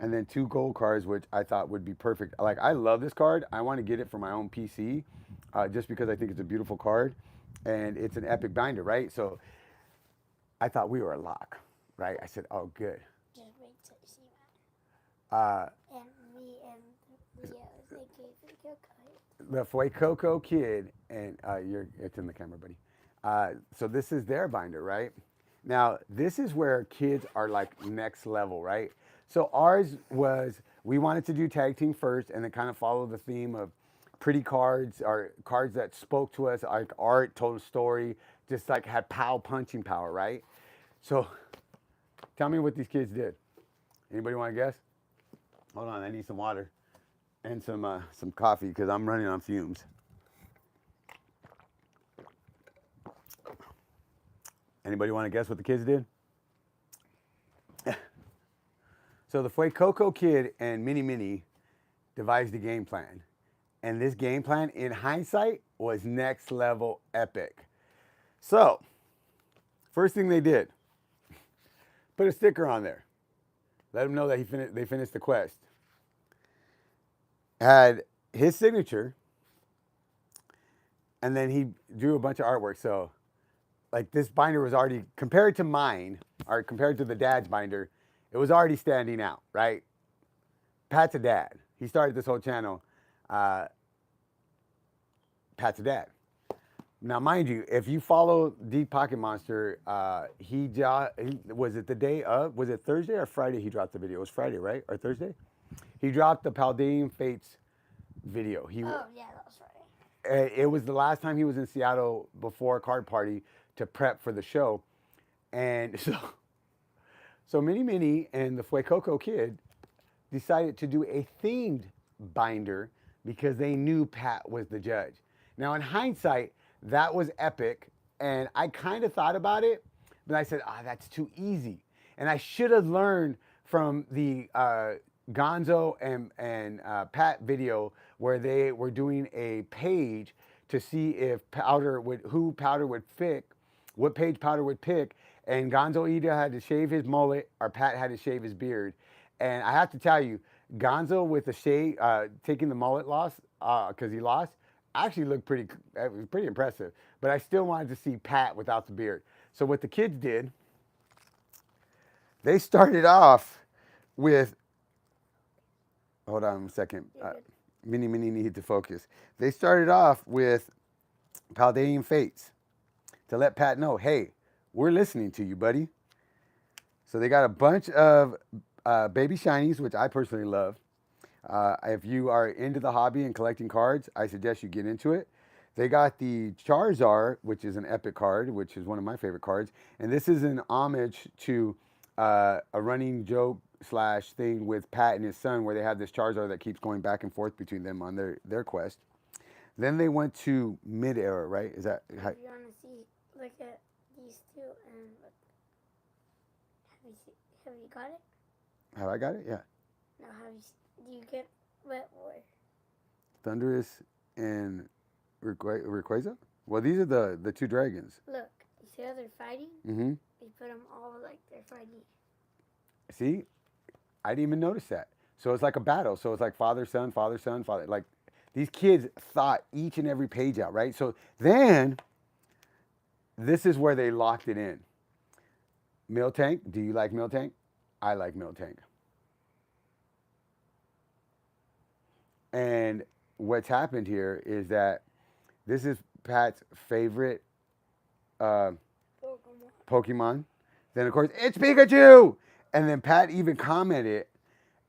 and then 2 gold cards, which I thought would be perfect. Like, I love this card. I want to get it for my own PC, just because I think it's a beautiful card. And it's an epic binder, right? So I thought we were a lock, right? I said, oh, good. Just wait till you see that. And me and the Fuecoco Kid, and it's in the camera, buddy. So this is their binder, right? Now, this is where kids are like next level, right? So ours was, we wanted to do tag team first and then kind of follow the theme of pretty cards, or cards that spoke to us, like art, told a story, just like had punching power, right? So tell me what these kids did. Anybody want to guess? Hold on, I need some water and some coffee because I'm running on fumes. Anybody want to guess what the kids did? So the Fuecoco Kid and Mini devised a game plan. And this game plan, in hindsight, was next level epic. So, first thing they did, put a sticker on there. Let them know that they finished the quest. Had his signature, and then he drew a bunch of artwork. So, like, this binder was already, compared to mine, or compared to the dad's binder, it was already standing out, right? Pat's a dad. He started this whole channel. Pat's a dad. Now, mind you, if you follow Deep Pocket Monster, he was it the day of? Was it Thursday or Friday he dropped the video? It was Friday, right? Or Thursday? He dropped the Paldean Fates video. Oh, yeah, that was Friday. It was the last time he was in Seattle before Card Party to prep for the show. And so Mini and the Fuecoco Kid decided to do a themed binder because they knew Pat was the judge. Now, in hindsight, that was epic, and I kind of thought about it, but I said, that's too easy. And I should have learned from the Gonzo and Pat video where they were doing a page to see if who Powder would pick, what page Powder would pick, and Gonzo either had to shave his mullet or Pat had to shave his beard. And I have to tell you, Gonzo with the shave, taking the mullet loss because he lost, actually looked pretty. It was pretty impressive. But I still wanted to see Pat without the beard. So what the kids did, they started off with. Hold on a second. Mini needed to focus. They started off with Paldean Fates to let Pat know, hey, we're listening to you, buddy. So they got a bunch of baby shinies, which I personally love. If you are into the hobby and collecting cards, I suggest you get into it. They got the Charizard, which is an epic card, which is one of my favorite cards. And this is an homage to a running joke / thing with Pat and his son where they have this Charizard that keeps going back and forth between them on their quest. Then they went to mid-era, right? Is that how you want to look at these two and look. Have you got it? Have I got it? Yeah. No, do you get what word? Thunderous and Rayquaza? Well, these are the two dragons. Look, you see how they're fighting? Mm-hmm. They put them all like they're fighting. See? I didn't even notice that. So it's like a battle. So it's like father, son, father, son, father. Like these kids thought each and every page out, right? So then this is where they locked it in. Miltank, do you like Miltank? I like Miltank. And what's happened here is that this is Pat's favorite Pokemon. Then, of course, it's Pikachu! And then Pat even commented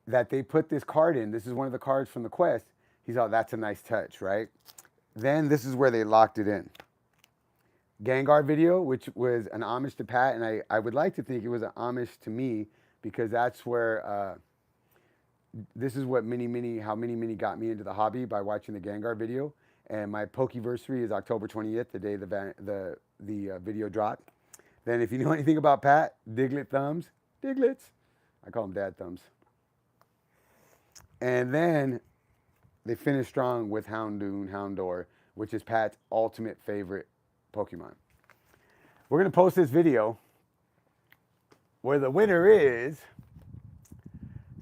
that they put this card in. This is one of the cards from the quest. He thought, that's a nice touch, right? Then this is where they locked it in. Gengar video, which was an homage to Pat, and I would like to think it was an homage to me because that's where this is what how Mini got me into the hobby by watching the Gengar video. And my Pokeversary is October 20th, the day the video dropped. Then if you know anything about Pat, Diglets. I call them Dad Thumbs. And then they finished strong with Houndour, which is Pat's ultimate favorite Pokemon. We're going to post this video where the winner is.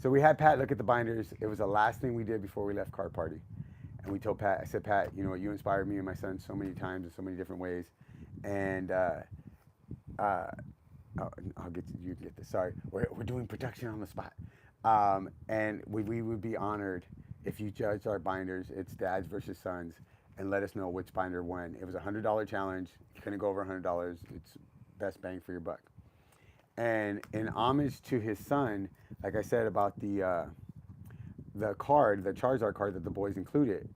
So we had Pat look at the binders. It was the last thing we did before we left Card Party. And we told Pat, I said, Pat, you know what, you inspired me and my son so many times in so many different ways. And I'll get you can get this. Sorry, we're doing production on the spot. And we would be honored if you judged our binders. It's dads versus sons, and let us know which binder won. It was a $100 challenge. You couldn't go over $100. It's best bang for your buck. And in homage to his son, like I said about the card, the Charizard card that the boys included,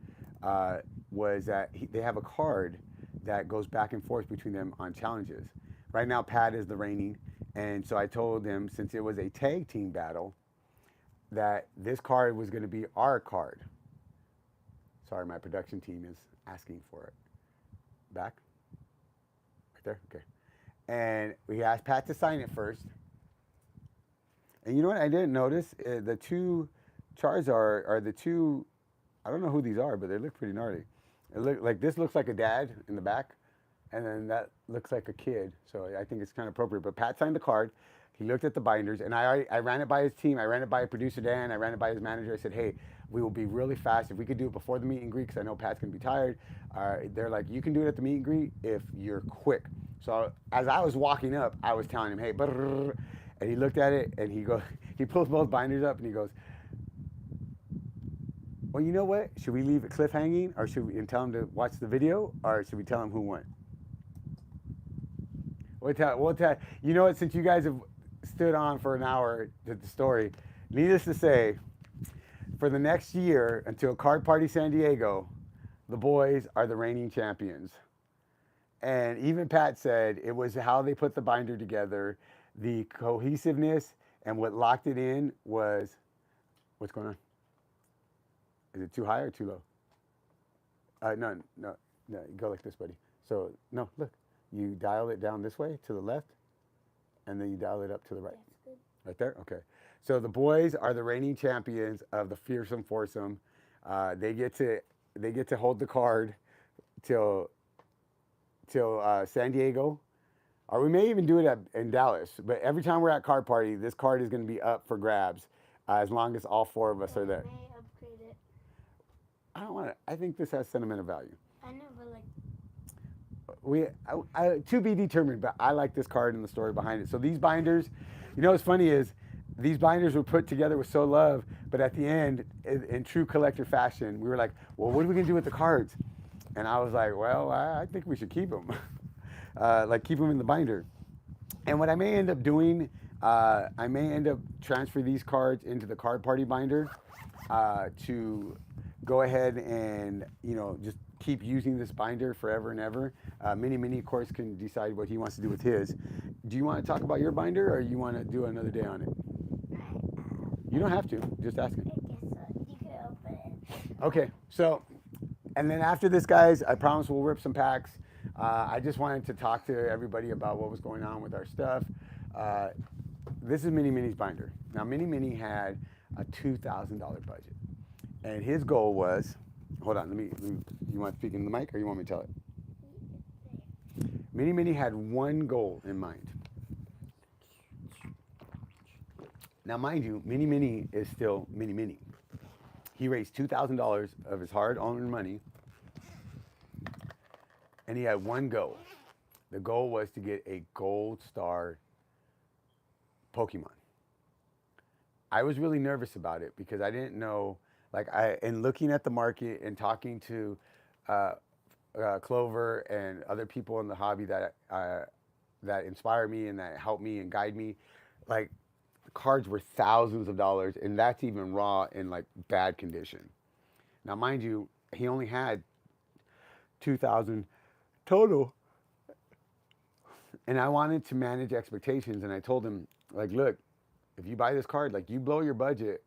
was that they have a card that goes back and forth between them on challenges. Right now, Pat is the reigning, and so I told him, since it was a tag team battle, that this card was going to be our card. Sorry, my production team is asking for it. Back? Right there? Okay. And we asked Pat to sign it first. And you know what I didn't notice? The two Charizard are the two, I don't know who these are, but they look pretty gnarly. This looks like a dad in the back, and then that looks like a kid. So I think it's kind of appropriate. But Pat signed the card. He looked at the binders, and I ran it by his team. I ran it by producer Dan. I ran it by his manager. I said, hey, we will be really fast. If we could do it before the meet and greet, because I know Pat's going to be tired. They're like, you can do it at the meet and greet if you're quick. So as I was walking up, I was telling him, hey, brrr, and he looked at it, and he pulls both binders up, and he goes, well, you know what? Should we leave it cliffhanging, or should we tell him to watch the video, or should we tell him who won? We'll tell. You know what? Since you guys have stood on for an hour to the story, needless to say, for the next year until Card Party San Diego, the boys are the reigning champions. And even Pat said it was how they put the binder together, the cohesiveness, and what locked it in was, what's going on? Is it too high or too low? No. You go like this, buddy. So, no, look. You dial it down this way to the left, and then you dial it up to the right. That's good. Right there? Okay. So the boys are the reigning champions of the fearsome foursome. They get to hold the card till San Diego, or we may even do it in Dallas. But every time we're at card party, this card is going to be up for grabs as long as all four of us are there. I may upgrade it. I don't want to. I think this has sentimental value. I know, but like. To be determined, but I like this card and the story behind it. So these binders, you know what's funny is these binders were put together with so love, but at the end, in true collector fashion, we were like, well, what are we gonna do with the cards? And I was like, well, I think we should keep them, like keep them in the binder. And what I may end up doing, I may end up transfer these cards into the card party binder to go ahead and just keep using this binder forever and ever. Mini, of course, can decide what he wants to do with his. Do you want to talk about your binder, or you want to do another day on it? You don't have to. Just asking. I guess so. You could open it. Okay. So, and then after this, guys, I promise we'll rip some packs. I just wanted to talk to everybody about what was going on with our stuff. This is Mini's binder. Now, Mini had a $2,000 budget, and his goal was. Hold on, let me. You want to speak in the mic, or you want me to tell it? Mini had one goal in mind. Now, mind you, Mini is still Mini. He raised $2,000 of his hard-earned money, and he had one goal. The goal was to get a gold star Pokemon. I was really nervous about it because I didn't know. In looking at the market and talking to Clover and other people in the hobby that inspire me and that help me and guide me, like cards were thousands of dollars, and that's even raw in like bad condition. Now, mind you, he only had 2,000 total, and I wanted to manage expectations, and I told him, like, look, if you buy this card, like, you blow your budget.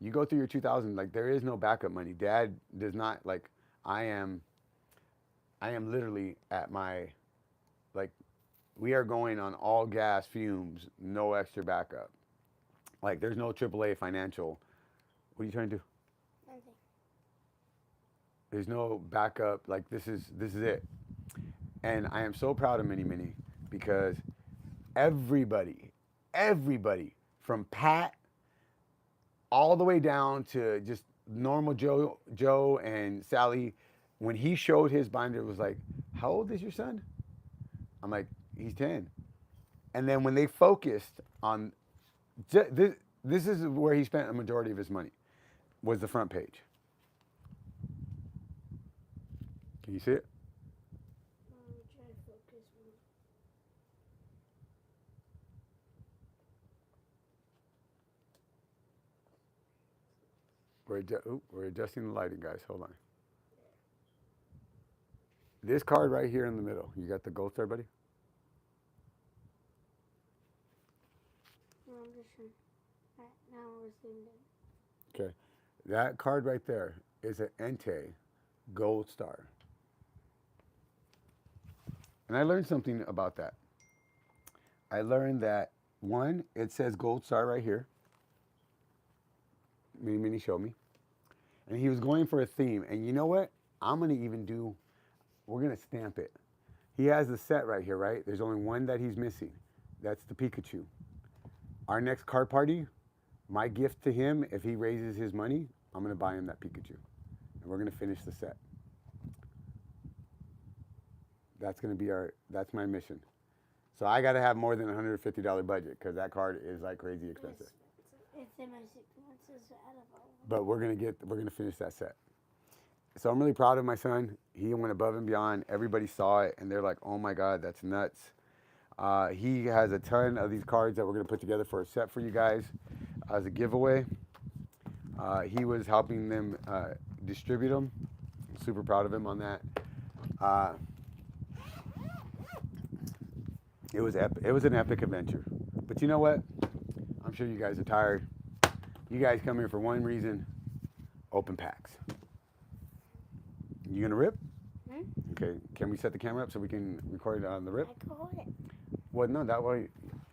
You go through your 2,000, like there is no backup money. Dad does not, like, I am literally at my, like, we are going on all gas fumes, no extra backup. Like there's no AAA financial. What are you trying to do? Nothing. There's no backup. Like this is it. And I am so proud of Mini because everybody from Pat all the way down to just normal Joe and Sally, when he showed his binder, it was like, how old is your son? I'm like, he's 10. And then when they focused on, this is where he spent a majority of his money, was the front page. Can you see it? Try to focus more. We're adjusting the lighting, guys. Hold on. This card right here in the middle. You got the gold star, buddy? No, I'm just trying. Right, now we're zoomed in. Okay. That card right there is an Entei gold star. And I learned something about that. I learned that, one, it says gold star right here. Mini showed me. And he was going for a theme. And you know what? I'm going to even do, we're going to stamp it. He has the set right here, right? There's only one that he's missing. That's the Pikachu. Our next card party, my gift to him, if he raises his money, I'm going to buy him that Pikachu. And we're going to finish the set. That's going to be that's my mission. So I got to have more than $150 budget because that card is like crazy expensive. It's in my sequences out of all. But we're gonna finish that set. So I'm really proud of my son. He went above and beyond. Everybody saw it and they're like, "Oh my God, that's nuts." He has a ton of these cards that we're gonna put together for a set for you guys as a giveaway. He was helping them distribute them. I'm super proud of him on that. It was an epic adventure. But you know what? I'm sure you guys are tired. You guys come here for one reason, open packs. You gonna rip? Hmm? Okay. Can we set the camera up so we can record it on the rip? I can hold it. Well, no, that way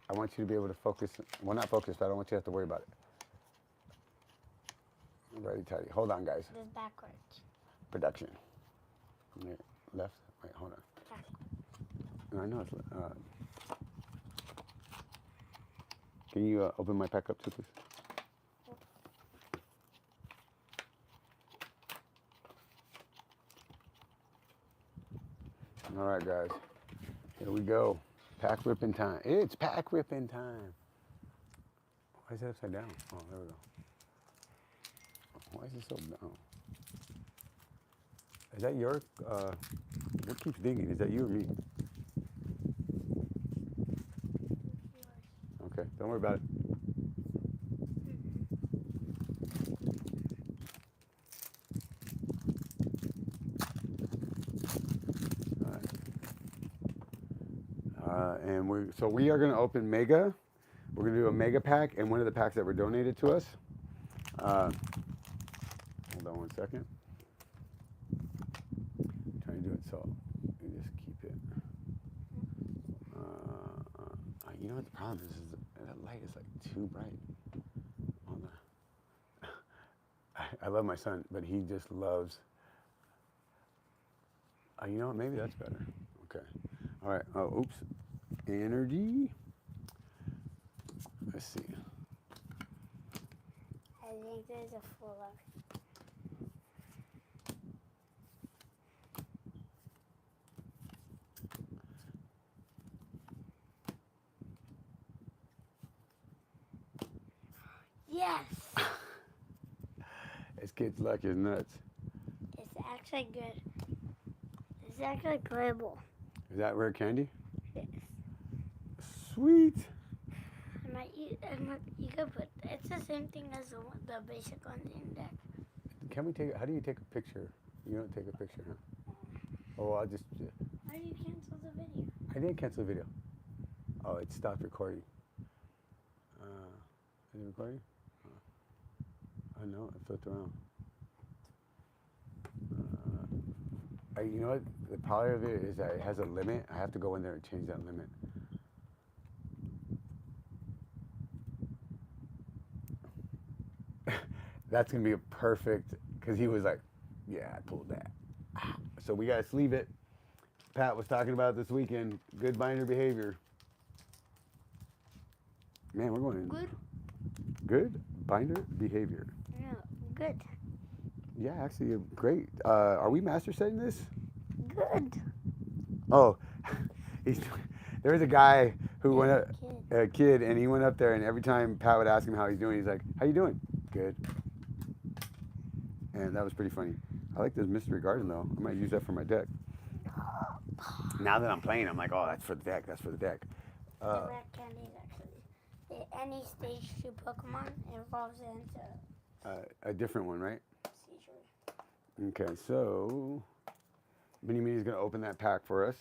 I want you to be able to focus. Well, not focus, but I don't want you to have to worry about it. Ready, tidy. Hold on, guys. This backwards. Production. Wait, left. Wait, hold on. Backwards. No, I know it's. Can you open my pack up too, please? All right, guys. Here we go. Pack ripping time. It's pack ripping time. Why is it upside down? Oh, there we go. Why is it so down? Is that your, what keeps dinging? Is that you or me? Okay, don't worry about it. All right. And we are going to open Mega. We're going to do a Mega pack and one of the packs that were donated to us. Hold on one second. I'm trying to do it so you just keep it. You know what the problem is that light is like too bright. Hold on. I love my son, but he just loves. You know what? Maybe that's better. Okay. All right. Oh, oops. Energy. Let's see. I think there's a full of. Yes! This kid's luck is nuts. It's actually good. It's actually playable. Is that rare candy? Yes. Sweet. You could put, it's the same thing as the basic on the index. Can we take, how do you take a picture? You don't take a picture, huh? Oh, I'll just. How do you cancel the video? I didn't cancel the video. Oh, it stopped recording. Is it recording? Oh no, it flipped around. You know what? The power of it is that it has a limit. I have to go in there and change that limit. That's gonna be a perfect, because he was like, yeah, I pulled that. So we gotta sleeve it. Pat was talking about this weekend, good binder behavior. Man, we're going Good? Good binder behavior. No, good. Yeah, actually, great. Are we master setting this? Good. Oh, there was a guy who went up, a kid, and he went up there, and every time Pat would ask him how he's doing, he's like, how you doing? Good. And that was pretty funny. I like this mystery garden, though. I might use that for my deck. Now that I'm playing, I'm like, oh, that's for the deck. That's for the deck. The red candy is actually, any stage 2 Pokemon evolves into a different one, right? seizure. Okay, so Mini Mini's going to open that pack for us.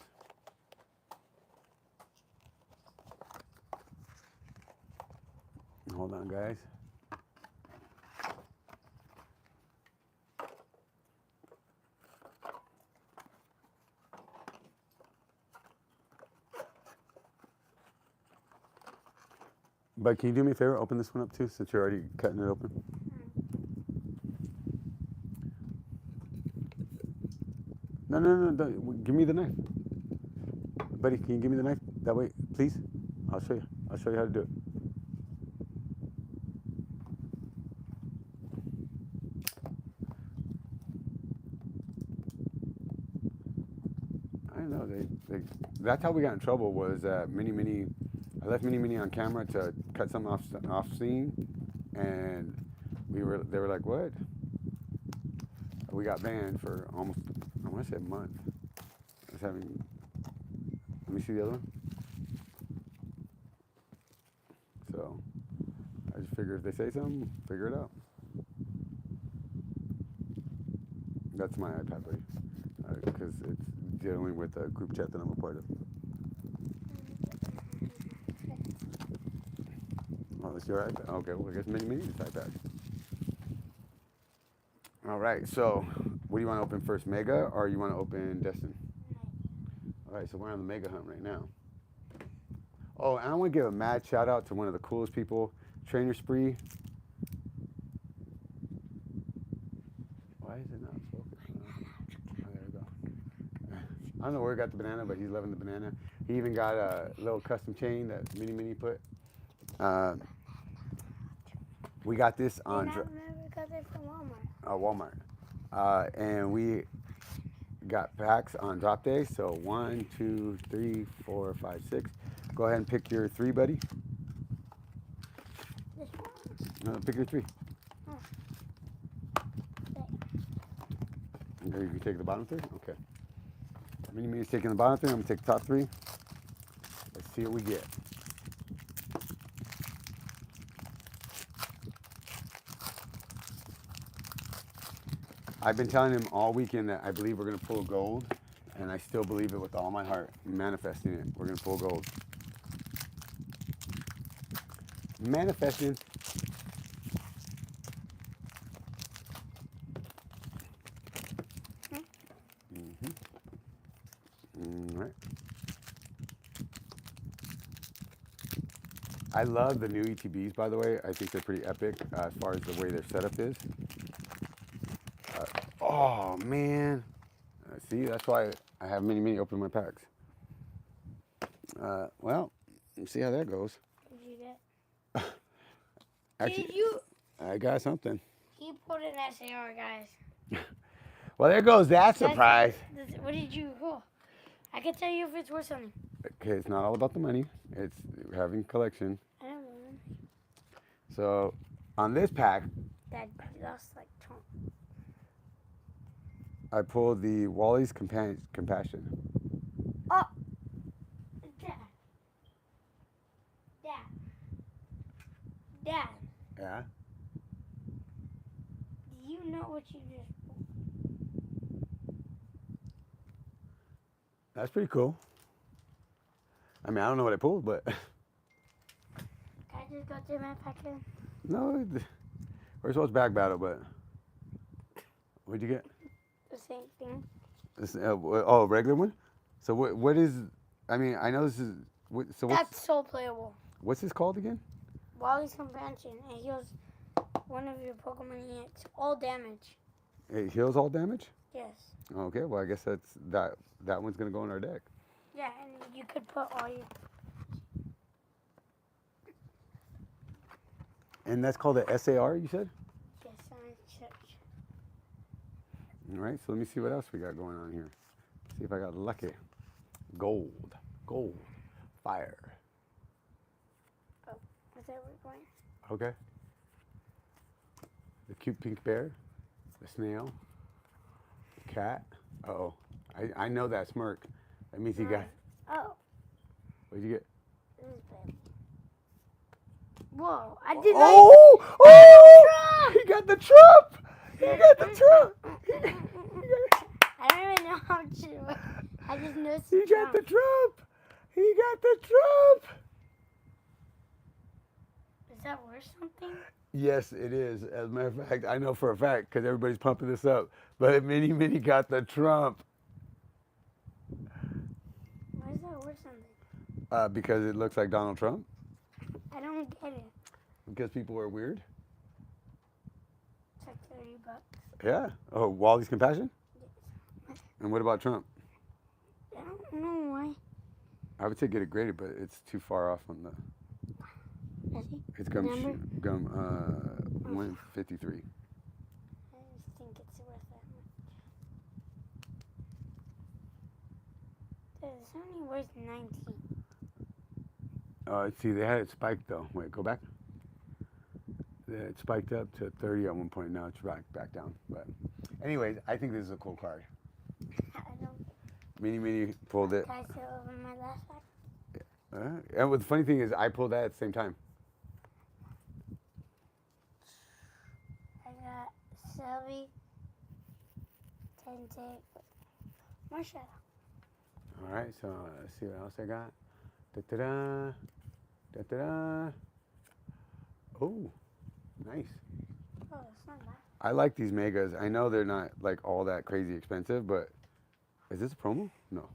Hold on, guys. But can you do me a favor? Open this one up too, since you're already cutting it open. No, don't. Give me the knife. Buddy, can you give me the knife? That way, please? I'll show you. I'll show you how to do it. I don't know. That's how we got in trouble, was Mini Mini. I left Mini Mini on camera to cut something off scene, and they were like, what? We got banned for almost, I want to say a month. I was having, let me see the other one. So I just figure if they say something, figure it out. That's my iPad, buddy, because it's dealing with a group chat that I'm a part of. Oh, it's your iPad? Okay, well, I guess Mini Mini's iPad. All right. So, what do you want to open first, Mega, or you want to open Destin? All right. So we're on the Mega hunt right now. Oh, and I want to give a mad shout out to one of the coolest people, Trainer Spree. Why is it not focused? Oh, there we go. I don't know where he got the banana, but he's loving the banana. He even got a little custom chain that Mini put. We got this on And I remember got it from Walmart. And we got packs on drop day. So 1, 2, 3, 4, 5, 6. Go ahead and pick your 3, buddy. This one. No, pick your 3. Oh. You can take the bottom 3? Okay. Mini's taking the bottom 3. I'm going to take the top 3. Let's see what we get. I've been telling him all weekend that I believe we're going to pull gold, and I still believe it with all my heart. I'm manifesting it. We're going to pull gold. Manifesting. All right. I love the new ETBs, by the way. I think they're pretty epic as far as the way their setup is. Oh, man. See, that's why I have Mini open my packs. Well, let's see how that goes. What did you get? Actually, Did you? I got something. He pulled an SAR, guys. Well, there goes that surprise. What did you pull? I can tell you if it's worth something. Okay, it's not all about the money. It's having collection. I don't know. So, on this pack, That lost like 20. I pulled the Wally's Compassion. Oh! Dad. Dad. Dad. Yeah? Do you know what you just pulled? That's pretty cool. I mean, I don't know what I pulled, but... Can I just go through my packet? No, we're supposed to back battle, but... What'd you get? The same thing. This, a regular one? So what is... I mean, I know this is... So That's so playable. what's this called again? Wally's Compassion. It heals one of your Pokemon units. All damage. It heals all damage? Yes. Okay, well, I guess that one's going to go in our deck. Yeah, and you could put all your... And that's called a SAR, you said? Yes, on search. All right, so let me see what else we got going on here. See if I got lucky. Gold. Fire. Oh, is that where we're going? Okay. The cute pink bear. The snail. The cat. Uh-oh. I know that smirk. That means he got... Oh, What'd you get? this is bad. Whoa, I did not... Oh! Oh! He got the Trump! He got the Trump! I don't even know how to... I just noticed He got the Trump! He got the Trump! Is that worth something? Yes, it is. As a matter of fact, I know for a fact because everybody's pumping this up. But Mini got the Trump. Why is that worth something? Because it looks like Donald Trump. I don't get it. Because people are weird. It's like $30. Yeah. Oh, Wally's Compassion? Yes. And what about Trump? I don't know why. I would say get it graded, but it's too far off on the... Is he? It's Number? 153. I just think it's worth that much. It's only worth 19. See, they had it spiked though. Wait, go back. It spiked up to 30 at one point. Now it's back down. But anyways, I think this is a cool card. I don't... Mini pulled it. Can I still open my last pack? And the funny thing is, I pulled that at the same time. I got Sylvie, Tente, Marshall. All right, so let's see what else I got. Da-da-da. Da-da-da. Oh, nice. Oh, it's not bad. I like these Megas. I know they're not like all that crazy expensive, but is this a promo? No.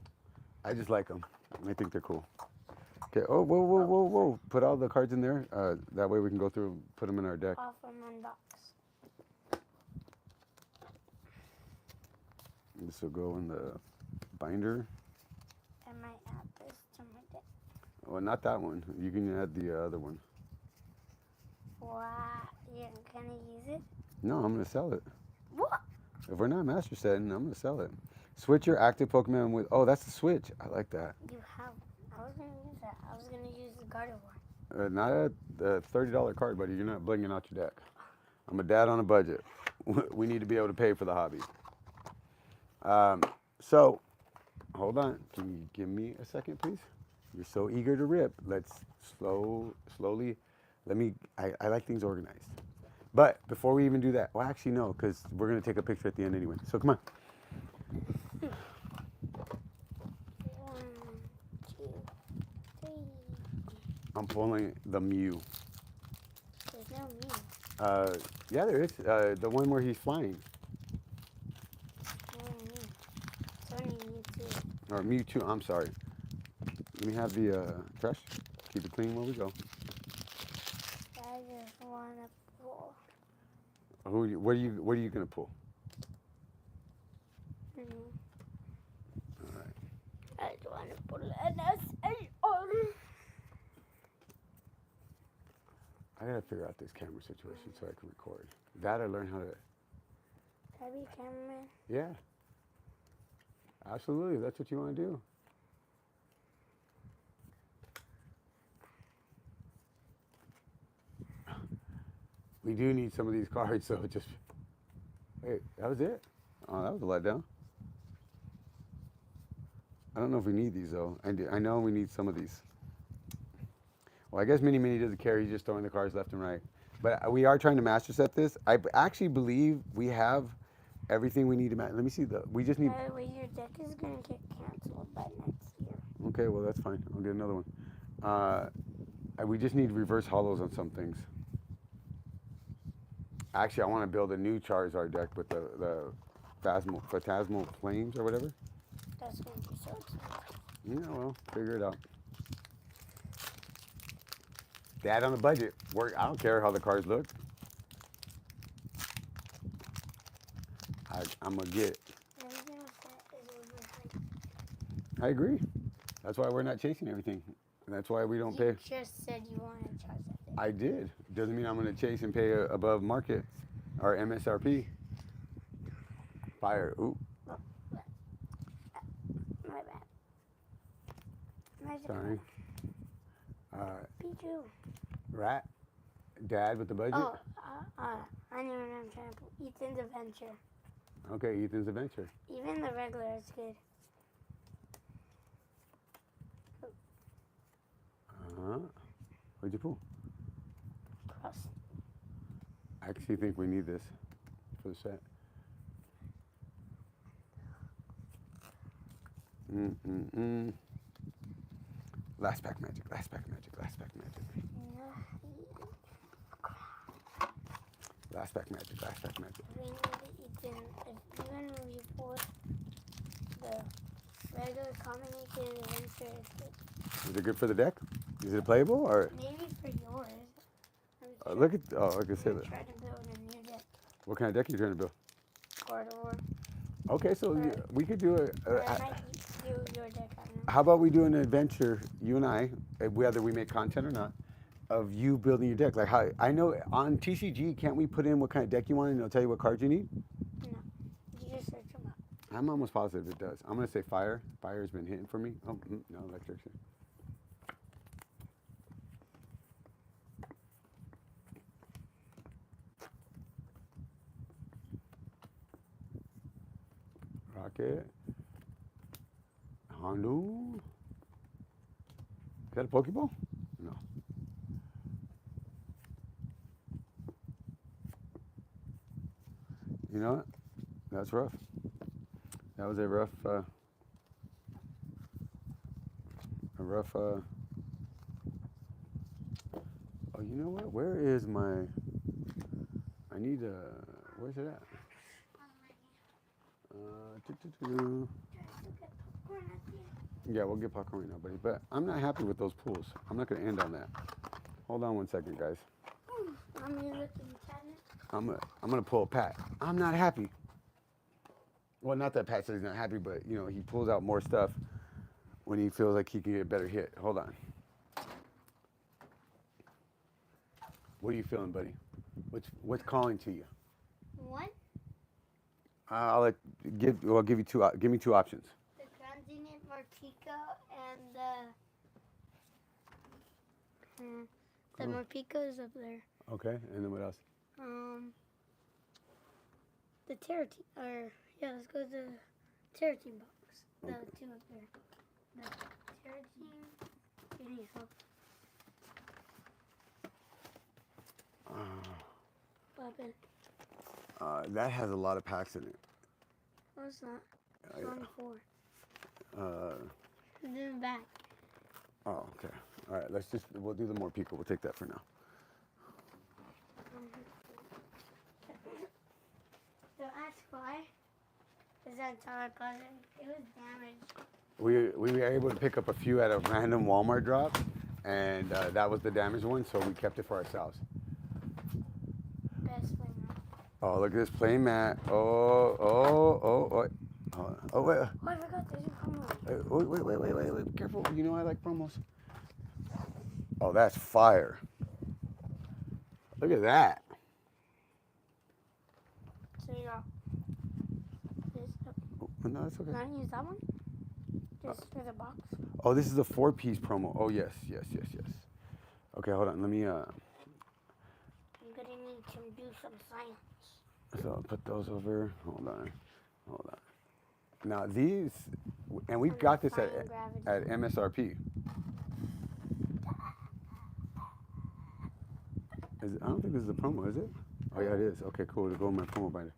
I just like them. I think they're cool. Okay. Oh, whoa, whoa, whoa, whoa. Put all the cards in there. That way we can go through and put them in our deck. Off from unbox. This will go in the binder. I might add this to my deck. Well, not that one. You can add the other one. Wow. You're gonna use it? No, I'm going to sell it. What? If we're not master setting, I'm going to sell it. Switch your active Pokemon with... Oh, that's the switch. I like that. You have. I was gonna use that. I was gonna use the Gardevoir. Not a $30 card, buddy. You're not blinging out your deck. I'm a dad on a budget. We need to be able to pay for the hobby. So, hold on. Can you give me a second, please? You're so eager to rip. Let's slowly. I like things organized. But before we even do that, well, actually no, because we're gonna take a picture at the end anyway. So come on. 1, 2, 3. I'm pulling the Mew. There's no me. Yeah, there is. The one where he's flying. It's only Mewtwo. Or Mewtwo. I'm sorry. Let me have the trash. Keep it clean while we go. I just wanna pull. What are you gonna pull? All right. I just wanna pull an SAR. I gotta figure out this camera situation so I can record. That I learned how to. Can I be a cameraman? Yeah. Absolutely. If that's what you want to do. We do need some of these cards, so just. Wait, that was it? Oh, that was a letdown. I don't know if we need these though. I know we need some of these. Well, I guess Mini doesn't care. He's just throwing the cards left and right. But we are trying to master set this. I actually believe we have everything we need to master. Let me see we just need. By the way, your deck is gonna get canceled by next year. Okay, well that's fine. I'll get another one. We just need reverse hollows on some things. Actually, I want to build a new Charizard deck with the Phantasmal Flames or whatever. That's gonna be so expensive. Yeah, well, figure it out. Dad on a budget. I don't care how the cards look. I'm gonna get it. Everything is overhyped. I agree. That's why we're not chasing everything. And that's why we don't pay. You just said you wanted to charge that thing. I did. Doesn't mean I'm gonna chase and pay above market or MSRP. Fire. Ooh. My bad. My Sorry. Pichu. Rat. Dad with the budget. Oh, I know what I'm trying to pull. Ethan's Adventure. Okay, Ethan's Adventure. Even the regular is good. What'd you pull? Cross. I actually think we need this for the set. Last pack magic, last pack magic, last pack magic. Last pack magic, last pack magic. We need to Ethan. Even if you pull the regular common Ethan Adventure is good. Is it good for the deck? Is it playable or? Maybe for yours. Look at like I said. I'm trying to build a new deck. What kind of deck are you trying to build? Gardevoir. Okay, so we could do Or I might do your deck. I don't know. how about we do an adventure, you and I, whether we make content or not, of you building your deck. Like how I know on TCG, can't we put in what kind of deck you want and it'll tell you what cards you need? No. You just search them up. I'm almost positive it does. I'm gonna say fire. Fire's been hitting for me. Oh no, electric. Rocket. Hondo. Is that a Pokeball? No. You know what? That's rough. That was a rough, oh, you know what? Where is my I need where's it at? Yeah, we'll get popcorn right now, buddy. But I'm not happy with those pools. I'm not gonna end on that. Hold on 1 second, guys. I'm gonna pull a Pat. I'm not happy. Well, not that Pat says he's not happy, but you know he pulls out more stuff when he feels like he can get a better hit. Hold on. What are you feeling, buddy? What's calling to you? What? I'll give you two. Give me two options. The Transient Morpico and the Morpico's up there. Okay, and then what else? The Terratine, let's go to the Terratine box. The two up there. The Terratine. You need help. Weapon. That has a lot of packs in it. No, it's not. It's only 4. It's in the back. Oh, okay. All right, we'll do the more Pico. We'll take that for now. Don't ask why. Is that entire closet? It was damaged. We were able to pick up a few at a random Walmart drop, and that was the damaged one, so we kept it for ourselves. Best play mat. Oh, look at this play mat. Oh, wait. Oh, I forgot there's a promo. Wait. Be careful. You know I like promos. Oh, that's fire. Look at that. So you got this. Oh, no, that's okay. Can I use that one? Just for the box? Oh, this is a 4-piece promo. Oh, yes. Okay, hold on. Let me, I'm gonna need to do some science. So I'll put those over. Hold on. Now these, and we got this at MSRP. I don't think this is a promo, is it? Oh yeah, it is. Okay, cool. To go in my promo binder.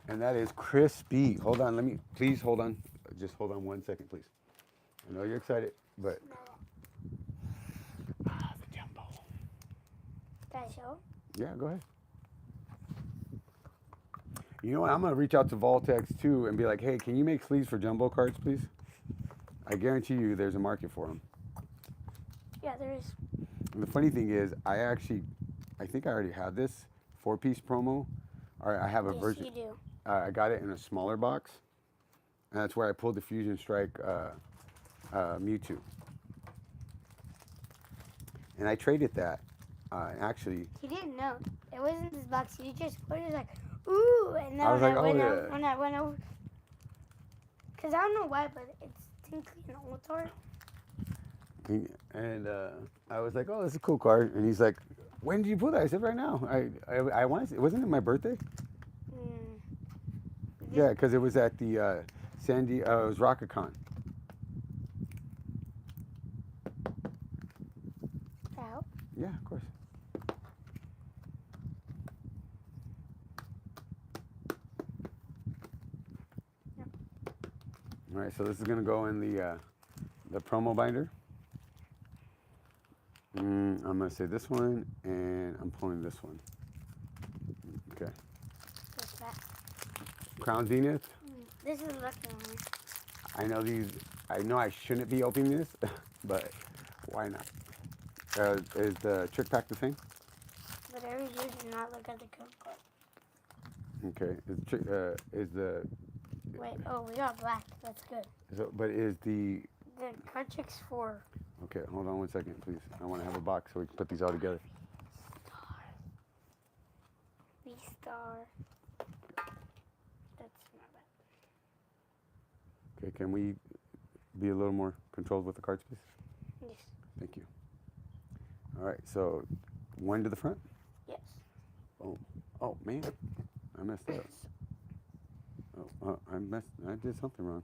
And that is crispy. Hold on. Please hold on. Just hold on 1 second, please. I know you're excited, but the jumbo. Can I show? Yeah, go ahead. You know what? I'm gonna reach out to Voltex too and be like, hey, can you make sleeves for jumbo cards, please? I guarantee you, there's a market for them. Yeah, there is. And the funny thing is, I think I already have this 4-piece promo. Or I have a version. Yes, you do. I got it in a smaller box, and that's where I pulled the Fusion Strike Mewtwo. And I traded that. Actually. He didn't know. It wasn't this box. You just put it like, ooh, and then when I went over, because I don't know why, but it's technically an old art. And I was like, oh, that's a cool card. And he's like, when did you put that? I said, right now. I want to. Wasn't it my birthday? Yeah, because it was at the it was RocketCon. Can I help? Yeah, of course. Yep. All right, so this is gonna go in the promo binder. I'm gonna say this one, and I'm pulling this one. Okay. What's that? Crown Zenith. This is looking one. I know these. I know I shouldn't be opening this, but why not? Is the trick pack the same? Whatever you do not look at the code card. Okay. Is the Wait, we got black. That's good. but is the card trick's 4. Okay, hold on 1 second, please. I want to have a box so we can put these all together. V-Star. That's not bad. Okay, can we be a little more controlled with the cards, please? Yes. Thank you. All right, so 1 to the front? Yes. Oh, man. I messed up. I did something wrong.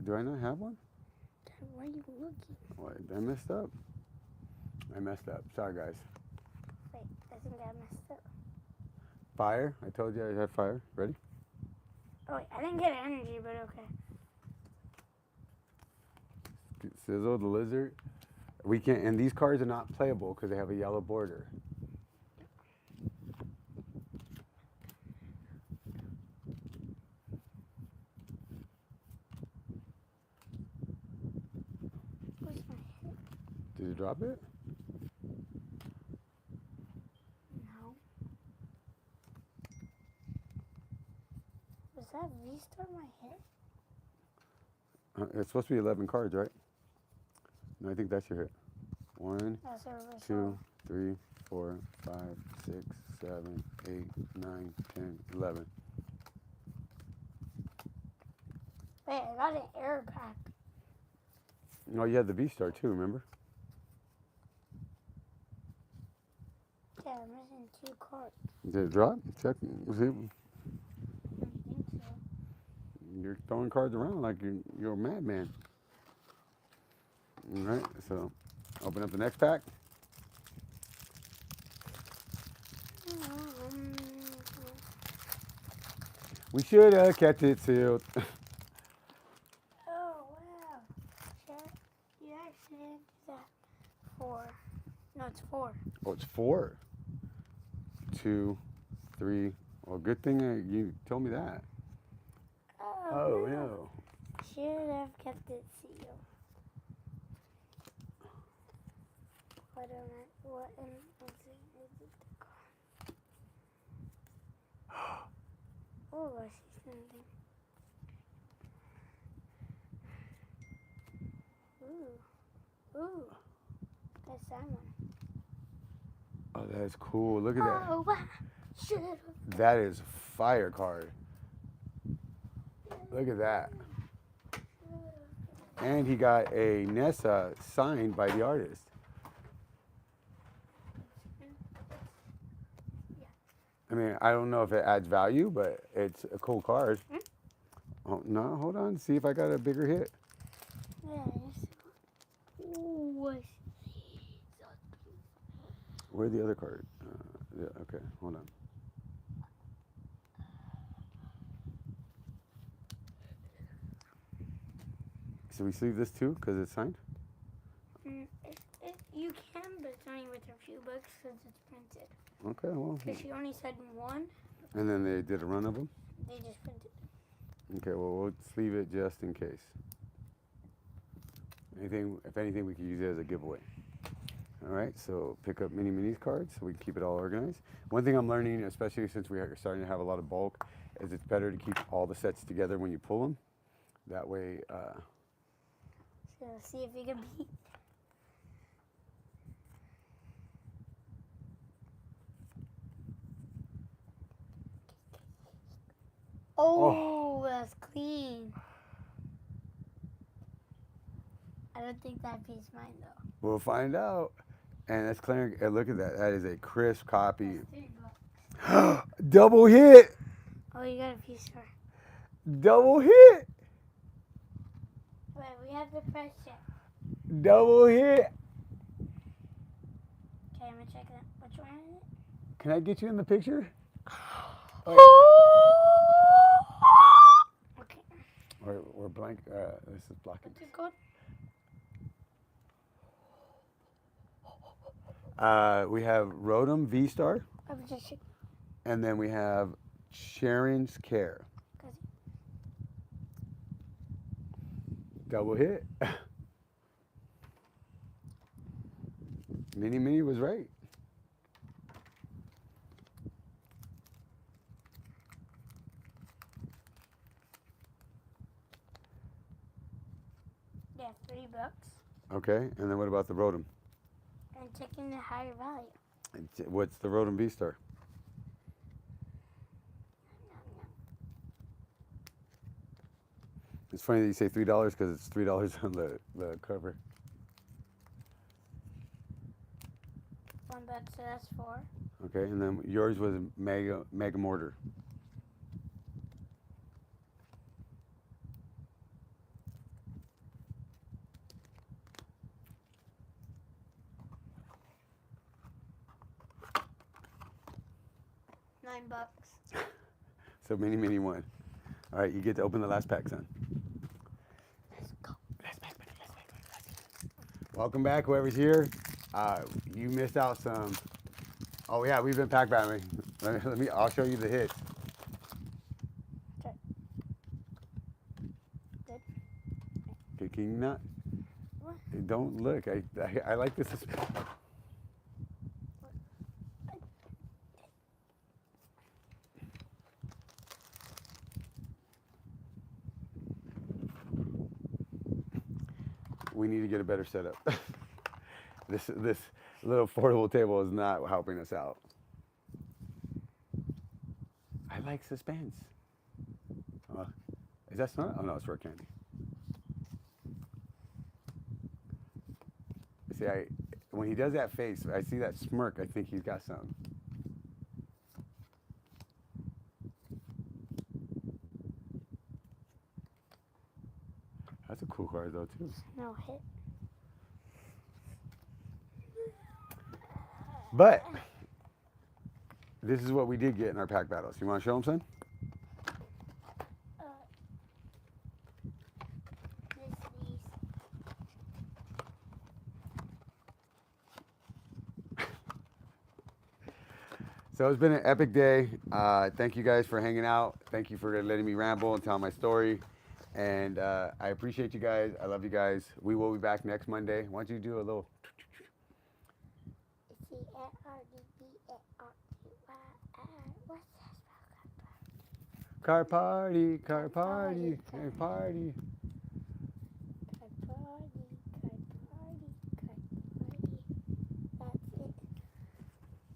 Do I not have one? Why are you looking? What? I messed up. Sorry, guys. Wait, I think I messed up. Fire. I told you I had fire. Ready? Oh, wait, I didn't get energy, but okay. Sizzle the lizard. We can't, and these cards are not playable because they have a yellow border. Did you drop it? No. Was that V-Star my hit? It's supposed to be 11 cards, right? No, I think that's your hit. 1, That's a reverse 2, 3, 4, 5, 6, 7, 8, 9, 10, 11. Wait, I got an air pack. No, you had the V-Star too, remember? Yeah, I'm missing 2 cards. Did it drop? Check. See, I don't think so. you're throwing cards around like you're a madman. All right, so open up the next pack. We should have kept it sealed. Oh, wow. Chat, you actually did that. 4. No, it's 4. Oh, it's 4. 2, 3. Well, good thing you told me that. Oh, no. Should have kept it sealed. What am I? What am I? Oh, I see something. Ooh. That's that one. Oh, that is cool. Look at that. Oh, wow. Should have. That is fire card. Look at that. And he got a Nessa signed by the artist. I mean, I don't know if it adds value, but it's a cool card. Oh, no, hold on. See if I got a bigger hit. Yeah, ooh, I see. Where's the other card? Yeah, okay, hold on. So we sleeve this too because it's signed? You can, but it's only worth a few bucks because it's printed. Okay, well. Because she only said 1. And then they did a run of them? They just printed. Okay, well, we'll sleeve it just in case. If anything, we could use it as a giveaway. All right, so pick up Mini Minis cards so we can keep it all organized. One thing I'm learning, especially since we are starting to have a lot of bulk, is it's better to keep all the sets together when you pull them. That way, So see if you can beat. Oh, that's clean. I don't think that piece mine though. we'll find out. And that's clear. Look at that. That is a crisp copy. $3. Double hit. Oh, you got a piece for. Double hit. Wait, we have to press it. Double hit. Okay, I'm gonna check that. Which one is it? Can I get you in the picture? Okay. We're blank. This is blocking. What's it called? We have Rotom V-Star. I was just checking. And then we have Sharon's Care. Double hit. Mini was right. Yeah, $3. Okay, and then what about the Rotom? And taking the higher value. What's the Rotom V-Star? It's funny that you say $3 because it's $3 on the cover. $1, so that's 4. Okay, and then yours was Mega Mortar. $9. So Mini won. All right, you get to open the last pack, son. Let's go. Welcome back, whoever's here. You missed out some. Oh yeah, we've been pack battling. I'll show you the hits. Okay. Good. Kicking nut. What? Don't look. I like this. We need to get a better setup. This little portable table is not helping us out. I like suspense. Is that snot? Oh no, it's rock candy. See, when he does that face, I see that smirk. I think he's got something. That's a cool card though too. No hit. But this is what we did get in our pack battles. You want to show them, son? These. So it's been an epic day. Thank you guys for hanging out. Thank you for letting me ramble and tell my story. And I appreciate you guys. I love you guys. We will be back next Monday. Why don't you do a little... Car party, car party, car party.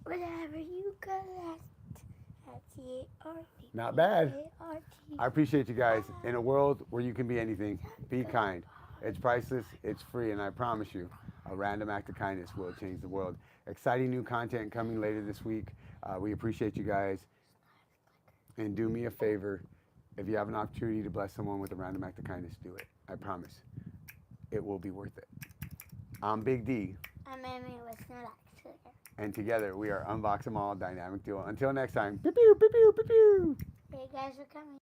Whatever you collect, that's it. Not bad. I appreciate you guys. In a world where you can be anything, be kind. It's priceless, it's free, and I promise you, a random act of kindness will change the world. Exciting new content coming later this week. We appreciate you guys. And do me a favor, if you have an opportunity to bless someone with a random act of kindness, do it. I promise. It will be worth it. I'm Big D. I'm Amy with no sugar. And together we are Unbox 'em All Dynamic Duo. Until next time, pew pew pew pew pew pew. Hey guys, we're coming.